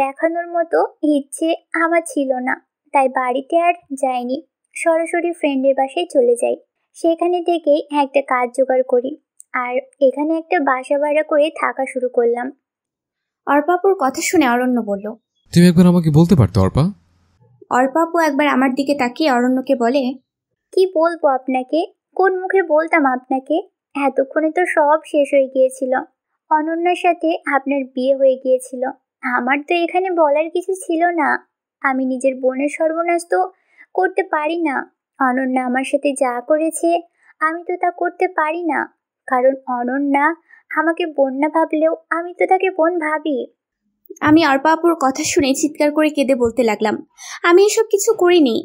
দেখানোর মতো ইচ্ছে আমার ছিল না, তাই বাড়িতে আর যাইনি। সরাসরি ফ্রেন্ডের বাসায় চলে যাই। সেখানে থেকেই একটা কাজ জোগাড় করি, আর এখানে একটা বাসা ভাড়া করে থাকা শুরু করলাম। অর্পা আপুর কথা শুনে অরণ্য বলল। তুমি একবার আমাকে বলতে পারতো অর্পা? অর্পা আপু একবার আমার দিকে তাকিয়ে অরণ্যকে বলে, কি বলবো আপনাকে, কোন মুখে বলতাম আপনাকে? এতক্ষণে তো সব শেষ হয়ে গিয়েছিল। অনন্যার সাথে আপনার বিয়ে হয়ে গিয়েছিল। আমার তো এখানে বলার কিছু ছিল না। আমি নিজের বোনের সর্বনাশ তো করতে পারি না। অনন্যা আমার সাথে যা করেছে আমি তো তা করতে পারি না, কারণ অনন্যা আমাকে বোন না ভাবলেও আমি তো তাকে বোন ভাবি। আমি অর্পা আপুর কথা শুনে চিৎকার করে কেঁদে বলতে লাগলাম, আমি এসব কিছু করিনি।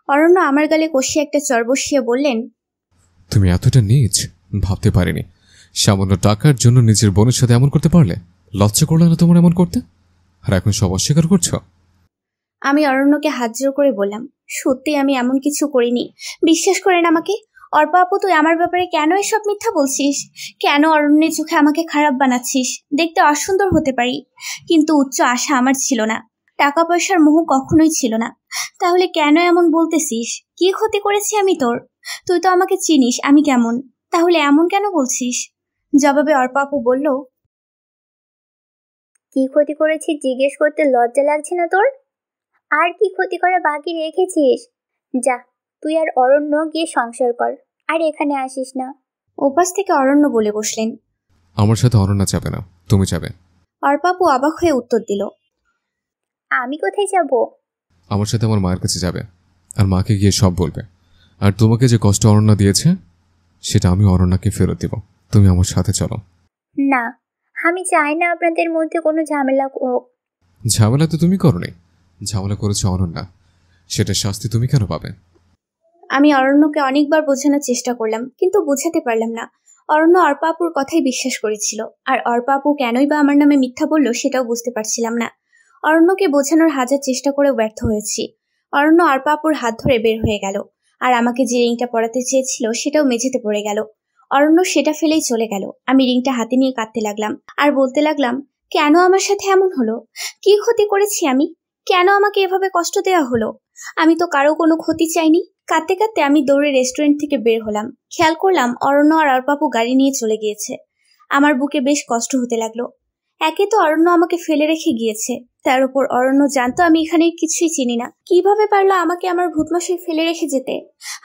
অরণ্য আমার গালে কষিয়ে একটা চর বসিয়ে বললেন, তুমি এতটা নীচ ভাবতে পারিনি। সামান্য টাকার জন্য নিজের বোনের সাথে এমন করতে পারলে? লজ্জা করলে না তোমার এমন করতে? আর এখন সব অস্বীকার করছো? আমি অরণ্যকে হাত জোর করে বললাম, সত্যি আমি এমন কিছু করিনি, বিশ্বাস করেন আমাকে। অর্পা আপু, তুই আমার ব্যাপারে কেন এসব মিথ্যা বলছিস? কেন অরণ্যের চোখে আমাকে খারাপ বানাচ্ছিস? দেখতে অসুন্দর হতে পারি, কিন্তু উচ্চ আশা আমার ছিল না, টাকা পয়সার মোহ কখনোই ছিল না। তাহলে কেন এমন বলতেছিস? কি ক্ষতি করেছি আমি তোর? তুই তো আমাকে চিনিস আমি কেমন, তাহলে এমন কেন বলছিস? জবাবে অর্পা আপু বলল, কি ক্ষতি করেছি জিজ্ঞেস করতে লজ্জা লাগছে না তোর? আর কি ক্ষতি করা বাকি রেখেছিস? যা, তুই আর অরণ্য গিয়ে সংসার কর, আর এখানে আসিস না। ওপাশ থেকে অরণ্য বলে বসলেন। আমার সাথে অনন্যা যাবে না, তুমি যাবে। অর্পা আপু অবাক হয়ে উত্তর দিল, আমি কোথায় যাব? আমার সাথে আমার মায়ের কাছে যাবে, আর মাকে গিয়ে সব বলবে। আর তোমাকে যে কষ্ট অরণ্যা দিয়েছে সেটা আমি অরণ্যাকে ফেরত দেব। তুমি আমার সাথে চলো। না, আমি চাই না আপনাদের মধ্যে কোনো ঝামেলা হোক। ঝামেলা তো তুমি করোনি, ঝামেলা করেছে অনন্যা। সেটা শাস্তি তুমি কেন পাবে? আমি অরণ্যকে অনেকবার বোঝানোর চেষ্টা করলাম, কিন্তু বোঝাতে পারলাম না। অরণ্য অর্পা আপুর কথাই বিশ্বাস করেছিল, আর অর্পা আপু কেনই বা আমার নামে মিথ্যা বলল সেটাও বুঝতে পারছিলাম না। অরণ্যকে বোঝানোর হাজার চেষ্টা করেও ব্যর্থ হয়েছি। অরণ্য অর্পা আপুর হাত ধরে বের হয়ে গেল, আর আমাকে যে রিংটা পরাতে চেয়েছিল সেটাও মেঝেতে পড়ে গেল। অরণ্য সেটা ফেলেই চলে গেল। আমি রিংটা হাতে নিয়ে কাঁদতে লাগলাম, আর বলতে লাগলাম, কেন আমার সাথে এমন হলো? কি ক্ষতি করেছি আমি? কেন আমাকে এভাবে কষ্ট দেওয়া হলো? আমি তো কারো কোনো ক্ষতি চাইনি। কাঁদতে কাঁদতে আমি দৌড়ে রেস্টুরেন্ট থেকে বের হলাম। খেয়াল করলাম অরণ্য আর অর্পাপু গাড়ি নিয়ে চলে গিয়েছে। আমার বুকে বেশ কষ্ট হতে লাগলো। একে তো অরণ্য আমাকে ফেলে রেখে গিয়েছে, তার উপর অরণ্য জানতো আমি এখানে কিছুই চিনি না। কিভাবে পারলো আমাকে আমার ভূতমশাই ফেলে রেখে যেতে?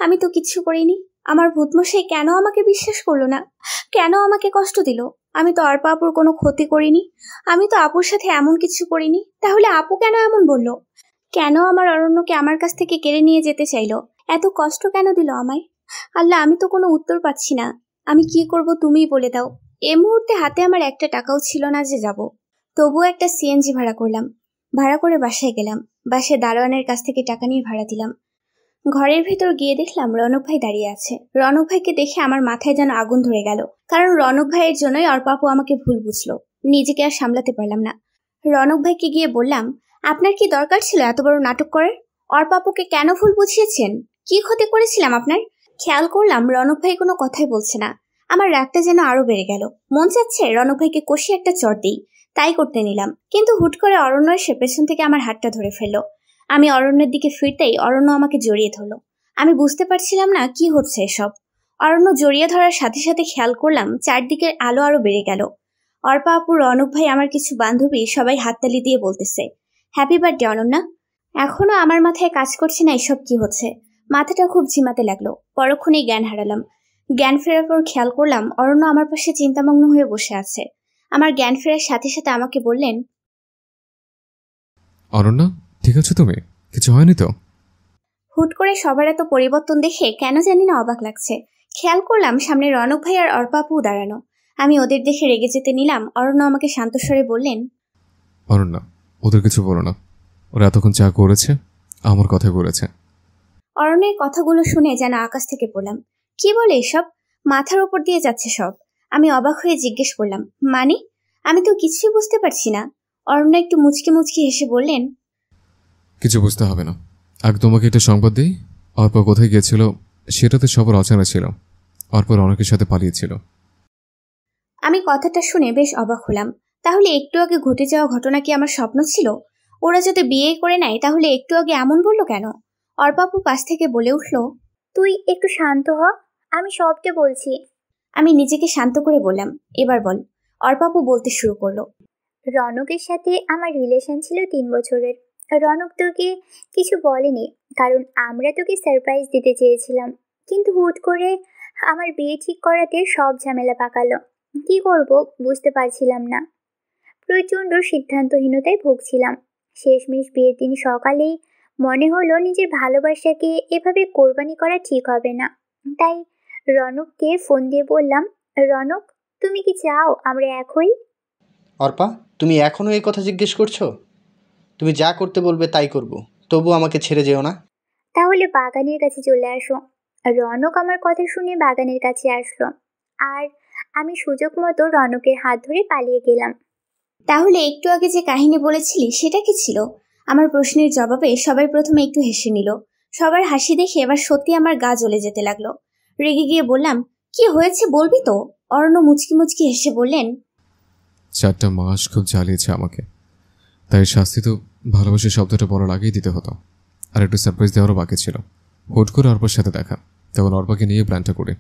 আমি তো কিচ্ছু করিনি। আমার ভূতমশাই কেন আমাকে বিশ্বাস করলো না? কেন আমাকে কষ্ট দিল? আমি তো অর্পা আপুর কোনো ক্ষতি করিনি। আমি তো আপুর সাথে এমন কিছু করিনি। তাহলে আপু কেন এমন বললো? কেন আমার অরণ্যকে আমার কাছ থেকে কেড়ে নিয়ে যেতে চাইলো? এত কষ্ট কেন দিল আমায়? আল্লাহ, আমি তো কোনো উত্তর পাচ্ছি না। আমি কি করব তুমিই বলে দাও। এই মুহূর্তে হাতে আমার একটা টাকাও ছিল না যে যাব। তবুও একটা সিএনজি ভাড়া করলাম। ভাড়া করে বাসায় গেলাম। বাসায় দারোয়ানের কাছ থেকে টাকা নিয়ে ভাড়া দিলাম। ঘরের ভেতর গিয়ে দেখলাম রনক ভাই দাঁড়িয়ে আছে। রনক ভাইকে দেখে আমার মাথায় যেন আগুন ধরে গেল, কারণ রনক ভাইয়ের জন্যই অর্পাপু আমাকে ভুল বুঝলো। নিজেকে আর সামলাতে পারলাম না। রনক ভাইকে গিয়ে বললাম, আপনার কি দরকার ছিল এত বড় নাটক করার? অর্পাপুকে কেন ভুল বুঝিয়েছেন? কি ক্ষতি করেছিলাম আপনার? খেয়াল করলাম রনক ভাই কোনো কথাই বলছে না। আমার রাগটা যেন আরো বেড়ে গেল। মন চাচ্ছে রনক ভাইকে কষিয়ে একটা চড় দিই। তাই করতে নিলাম, কিন্তু হুট করে অরণ্য এসে পেছন থেকে আমার হাতটা ধরে ফেললো। আমি অরণ্যের দিকে ফিরতেই অরণ্য আমাকে জড়িয়ে ধরলো। আমি বুঝতে পারছিলাম না কি হচ্ছে এসব। অরণ্য জড়িয়ে ধরার সাথে সাথে খেয়াল করলাম চারদিকের আলো আরো বেড়ে গেল। অর্পা আপু, রনক ভাই, আমার কিছু বান্ধবী সবাই হাততালি দিয়ে বলতেছে, হ্যাপি বার্থডে অনন্যা। এখনো আমার মাথায় কাজ করছে না এসব কি হচ্ছে। মাথাটা খুব ঝিমাতে লাগলো। পরক্ষণেই জ্ঞান হারালাম। জ্ঞান ফেরার পর খেয়াল করলাম অরণ্য আমার পাশে চিন্তামগ্ন হয়ে বসে আছে। আমার জ্ঞান ফেরার সাথে সাথে আমাকে বললেন, অনন্যা, ঠিক আছে তুমি? কিছু হয়নি তো? হুট করে সবার এত পরিবর্তন দেখে কেন জানি না অবাক লাগছে। খেয়াল করলাম সামনে রনক ভাই আর অর্পা আপু দাঁড়ানো। আমি ওদের দেখে রেগে যেতে নিলাম। অরণ্য আমাকে শান্ত স্বরে বললেন, অনন্যা, ওদের কিছু বলো না। ওরা এতক্ষণ যা করেছে আমার কথা করেছে। অরণ্যের কথাগুলো শুনে যেন আকাশ থেকে পড়লাম। কি বলে এসব? মাথার উপর দিয়ে যাচ্ছে সব। আমি অবাক হয়ে জিজ্ঞেস করলাম, মানে? আমি তো কিছুই বুঝতে পারছি না। অরণ্য একটু মুচকি মুচকি হেসে বললেন, কিছু বুঝতে হবে না। আগে তোমাকে একটা সংবাদ দিই। অর্পা কোথায় গিয়েছিল সেটাতে সবার অজানা ছিল। অর্পা অনেকের সাথে পালিয়েছিল। আমি কথাটা শুনে বেশ অবাক হলাম। তাহলে একটু আগে ঘটে যাওয়া ঘটনা কি আমার স্বপ্ন ছিল? ওরা যদি বিয়ে করে নেয় তাহলে একটু আগে এমন বললো কেন? অর্পাপু পাশ থেকে বলে উঠল, তুই একটু শান্ত হ, আমি সবটা বলছি। আমি নিজেকে শান্ত করে বললাম, এবার বল। অর্পাপু বলতে শুরু করলো, রনকের সাথে আমার রিলেশন ছিল 3 বছরের। রনক তোকে কিছু বলেনি, কারণ আমরা তোকে সারপ্রাইজ দিতে চেয়েছিলাম। কিন্তু হুট করে আমার বিয়ে ঠিক করাতে সব ঝামেলা পাকালো। কি করব বুঝতে পারছিলাম না। প্রচণ্ড সিদ্ধান্তহীনতায় ভুগছিলাম। শেষমেশ বিয়ের দিন সকালেই মনে হলো নিজের ভালোবাসাকে এভাবে কোরবানি করা ঠিক হবে না। তাই রনককে ফোন দিয়ে বললাম, রনক, তুমি কি চাও আমরা এক হই? অর্পা, তুমি এখনও এই কথা জিজ্ঞেস করছো? তুমি যা করতে বলবে তাই করব, তবু আমাকে ছেড়ে যেও না। তাহলে বাগানের কাছে চলে আসো। রনক আমার কথা শুনে বাগানের কাছে আসলো, আর আমি সুযোগ মতো রনকের হাত ধরে পালিয়ে গেলাম। তাহলে একটু আগে যে কাহিনী বলেছিলি সেটা কি ছিল? আমার প্রশ্নের জবাবে সবাই প্রথমে একটু হেসে নিল। সবার হাসি দেখে এবার সত্যি আমার গা জ্বলে যেতে লাগলো। রেগে গিয়ে বললাম, কি হয়েছে বলবি তো? অরণ্য মুচকি মুচকি হেসে বললেন, 4টা মাস খুব জ্বালিয়েছে আমাকে, তাই শাস্তি তো ভালোবাসা শব্দটা বলার আগেই দিতে হতো। আর একটু সারপ্রাইজ দেওয়ারও বাকি ছিল। হুট করে অর্পার সাথে দেখা, তখন অর্পাকে নিয়ে প্ল্যানটা করে।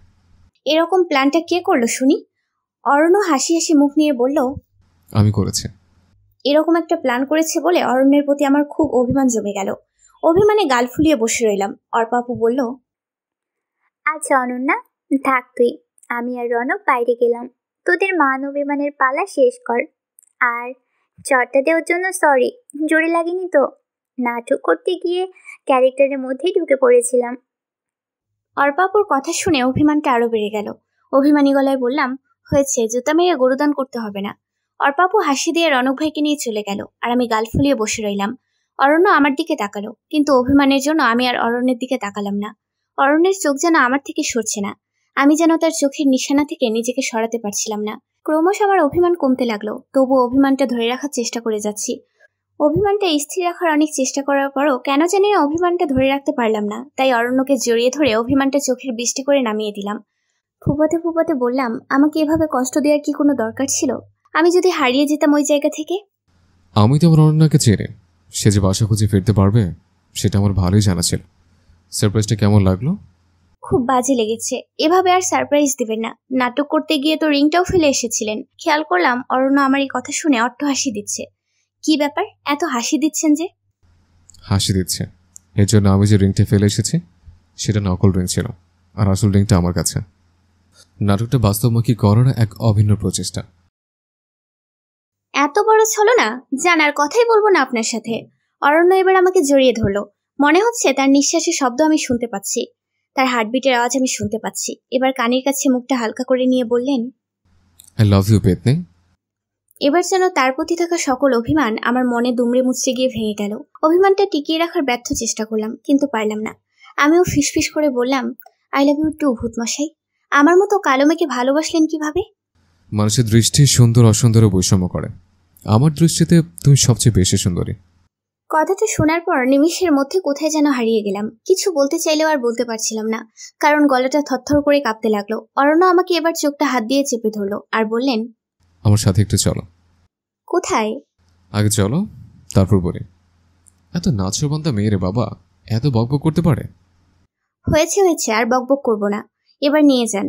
এরকম প্ল্যানটা কে করলো শুনি? অরণ্য হাসি হাসি মুখ নিয়ে বলল, আমি করেছি। এরকম একটা প্ল্যান করেছে বলে অরণ্যের প্রতি আমার খুব অভিমান জমে গেল। অভিমানে গাল ফুলিয়ে বসে রইলাম। অর্পাপু বলল, আচ্ছা অনন্যা, থাক তুই। আমি আর রনক বাইরে গেলাম। তোদের মান অভিমানের পালা শেষ কর। আর চটটা দেওয়ার জন্য সরি, জোরে লাগেনি তো? নাটক করতে গিয়ে ক্যারেক্টারের মধ্যেই ঢুকে পড়েছিলাম। অর্পাপুর কথা শুনে অভিমানটা আরো বেড়ে গেল। অভিমানী গলায় বললাম, হয়েছে, জুতা মেরে গরুদান করতে হবে না। অর্পাপু হাসি দিয়ে রনক ভাইকে নিয়ে চলে গেল, আর আমি গাল ফুলিয়ে বসে রইলাম। অরণ্য আমার দিকে তাকালো, কিন্তু অভিমানের জন্য আমি আর অরণ্যের দিকে তাকালাম না। অরণ্যের চোখ যেন আমার থেকে সরছে না। আমি যেন তার চোখের নিশানা থেকে নিজেকে সরাতে পারছিলাম না। ক্রমশ আমার অভিমান কমতে লাগলো, তবুও অভিমানটা ধরে রাখার চেষ্টা করে যাচ্ছি। অভিমানটা স্থির রাখার অনেক চেষ্টা করার পরও কেন জানি না অভিমানটা ধরে রাখতে পারলাম না। তাই অরণ্যকে জড়িয়ে ধরে অভিমানটা চোখের বৃষ্টি করে নামিয়ে দিলাম। ফুপাতে ফুপাতে বললাম, আমাকে এভাবে কষ্ট দেওয়ার কি কোনো দরকার ছিল? আমি যদি হারিয়ে যেতাম ওই জায়গা থেকে? আমি তো আমার অনন্যাকে চেনে, সে যে বাসা খুঁজে ফিরতে পারবে সেটা আমার ভালোই জানা ছিল। সারপ্রাইজটা কেমন লাগলো? খুব বাজে লেগেছে। এভাবে আর সারপ্রাইজ দিবেন না। নাটক করতে গিয়ে তো রিংটাও ফেলে এসেছিলেন। খেয়াল করলাম অরণ্য আমার এই কথা শুনে অট্ট হাসি দিচ্ছে। কি ব্যাপার, এত হাসি দিচ্ছেন যে? হাসি দিচ্ছে এর জন্য আমি যে রিংটা ফেলে এসেছি সেটা নকল রিং ছিল, আর আসল রিংটা আমার কাছে। নাটকটা বাস্তবমুখী করার এক অভিন্ন প্রচেষ্টা। এত বড় ছলো না, জানার কথাই বলবো না আপনার সাথে। অরণ্য এবার আমাকে জড়িয়ে ধরলো। মনে হচ্ছে তার নিঃশ্বাসের শব্দ আমি শুনতে পাচ্ছি, তার হার্টবিটের আওয়াজ আমি শুনতে পাচ্ছি। এবার কানের কাছে মুখটা হালকা করে নিয়ে বললেন, আই লাভ ইউ পেতনি। এবার যেন তার প্রতি থাকা সকল অভিমান আমার মনে দুমড়ে মুচড়ে গিয়ে ভেঙে গেল। অভিমানটা টিকিয়ে রাখার ব্যর্থ চেষ্টা করলাম, কিন্তু পারলাম না। আমিও ফিসফিস করে বললাম, আই লাভ ইউ টু ভূতমশাই। আমার মতো কালো মেয়েকে ভালোবাসলেন কিভাবে? মানুষের দৃষ্টি সুন্দর অসুন্দরও বৈষম্য করে। আমার দৃষ্টিতে তুমি সবচেয়ে বেশি সুন্দরী। কথাটা শোনার পর নিমিষের মধ্যে কোথায় যেন হারিয়ে গেলাম। কিছু বলতে চাইলেও আর বলতে পারছিলাম না, কারণ গলাটা থরথর করে কাঁপতে লাগলো। অরণ্য আমাকে এবার চোখটা হাত দিয়ে চেপে ধরলো আর বললেন, আমার সাথে একটু চলো। কোথায়? আগে চলো, তারপর বলি। এত নাচবান্ধা মেয়ে রে বাবা, এত বকবক করতে পারে? হয়েছে, আর বকবক করবো না। এবার নিয়ে যান।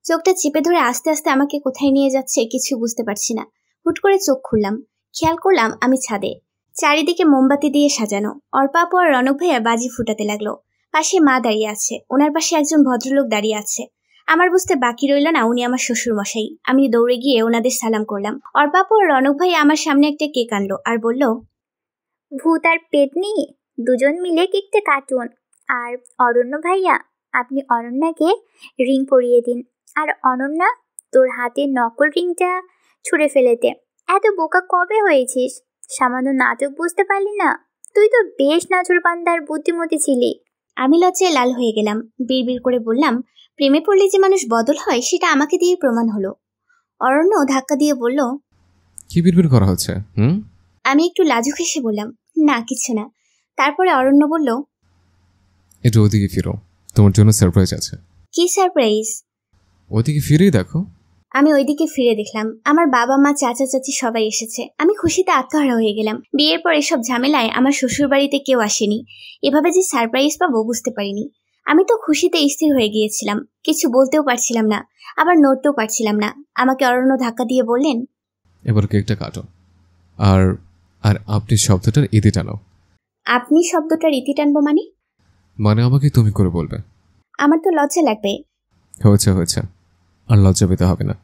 চোখটা চেপে ধরে আস্তে আস্তে আমাকে কোথায় নিয়ে যাচ্ছে কিছু বুঝতে পারছি না। হুট করে চোখ খুললাম, খেয়াল করলাম আমি ছাদে। চারিদিকে মোমবাতি দিয়ে সাজানো। অর্পা আপু আর রনক ভাইয়া বাজি ফুটাতে লাগলো। পাশে মা দাঁড়িয়ে আছে, ওনার পাশে একজন ভদ্রলোক দাঁড়িয়ে আছে। আমার বুঝতে বাকি রইল না উনি আমার শ্বশুর মশাই। আমি দৌড়ে গিয়ে ওনাদের সালাম করলাম। অর্পা আপু আর রনক ভাইয়া আমার সামনে একটা কেক আনলো আর বলল, ভূত আর পেতনি দুজন মিলে কেকটা কাটুন। আর অরণ্য ভাইয়া, আপনি অনন্যাকে রিং পরিয়ে দিন। আর অনন্যা, তোর হাতের নকল রিংটা ছুঁড়ে ফেলে দে। এত বোকা কবে হয়েছিস? সামান্য নাটক বুঝতে পারলি না? তুই তো বেশ নাছোড়বান্দার বুদ্ধিমতী ছিলি। আমি লজ্জায় লাল হয়ে গেলাম। বিড়বিড় করে বললাম, প্রেমে পড়লে যে মানুষ বদল হয় সেটা আমাকে দিয়ে প্রমাণ হলো। অরণ্য ধাক্কা দিয়ে বলল, কি বিড়বিড় করা হচ্ছে? আমি একটু লাজুক হেসে বললাম, না কিছু না। তারপরে অরণ্য বলল, একটু ওদিকে ফিরো, তোমার জন্য সারপ্রাইজ আছে। কি সারপ্রাইজ? ওদিকে ফিরেই দেখো। আমি ওইদিকে ফিরে দেখলাম আমার বাবা মা চাচা চাচি সবাই এসেছে। আমি খুশিতে আত্মহারা হয়ে গেলাম। বিয়ের পর এসব ঝামেলায় আমার শ্বশুর বাড়িতে কেউ আসেনি। এভাবে যে সারপ্রাইজ পাবো বুঝতে পারিনি। আমি তো খুশিতে স্থির হয়ে গিয়েছিলাম, কিছু বলতেও পারছিলাম না, আবার নড়তেও পারছিলাম না। আমাকে অরণ্য ধাক্কা দিয়ে বললেন, এবার কেকটা কাটো। আর আর আপনি শব্দটার ইতি টানো। আপনি শব্দটার ইতি টানবো মানে? মানে আমাকে তুমি করে বলবে। আমার তো লজ্জা লাগবে। হয়েছে হয়েছে, আর লজ্জা পেতে হবে না।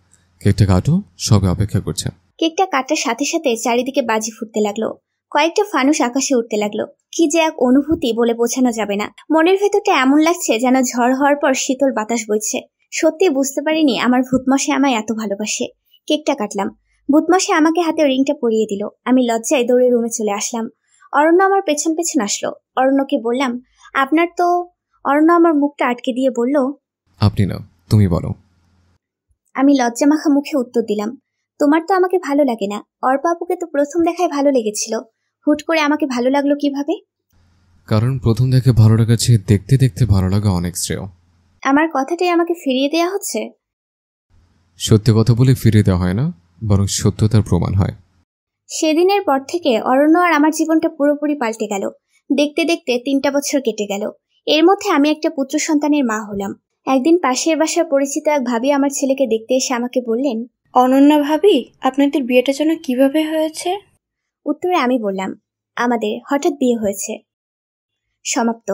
কেকটা কাটো, সবে অপেক্ষা করছে। কেকটা কাটার সাথে সাথে চারিদিকে বাজি ফুটতে লাগলো। কয়েকটা ফানুস আকাশে উঠতে লাগলো। কি যে এক অনুভূতি বলে বোঝানো যাবে না। মনের ভেতরটা এমন লাগছে যেন ঝড় হওয়ার পর শীতল বাতাস বইছে। সত্যি বুঝতে পারিনি আমার ভূতমশাই আমায় এত ভালোবাসে। কেকটা কাটলাম। ভূতমশাই আমাকে হাতে রিংটা পরিয়ে দিল। আমি লজ্জায় দৌড়ে রুমে চলে আসলাম। অরণ্য আমার পেছন পেছন আসলো। অরণ্যকে বললাম, আপনার তো। অরণ্য আমার মুখটা আটকে দিয়ে বলল, আপনি না, তুমি বলো। আমি লজ্জামাখা মুখে উত্তর দিলাম, তোমার তো আমাকে ভালো লাগে না। অর্পা আপুকে তো প্রথম দেখায় ভালো লেগেছিল, হুট করে আমাকে ভালো লাগলো কিভাবে? কারণ প্রথম দেখে ভালো লাগার চেয়ে দেখতে দেখতে ভালো লাগা অনেক শ্রেয়। আমার কথাটাই আমাকে ফিরিয়ে দেয়া হচ্ছে। সত্যি কথা বলে ফিরিয়ে দেওয়া হয় না, বরং সত্যতার প্রমাণ হয়। সেদিনের পর থেকে অরণ্য আর আমার জীবনটা পুরোপুরি পাল্টে গেল। দেখতে দেখতে 3টা বছর কেটে গেল। এর মধ্যে আমি একটা পুত্র সন্তানের মা হলাম। একদিন পাশের বাসার পরিচিত এক ভাবি আমার ছেলেকে দেখতে এসে আমাকে বললেন, অনন্যা ভাবি, আপনাদের বিয়েটা যেন কিভাবে হয়েছে? উত্তরে আমি বললাম, আমাদের হঠাৎ বিয়ে হয়েছে। সমাপ্ত।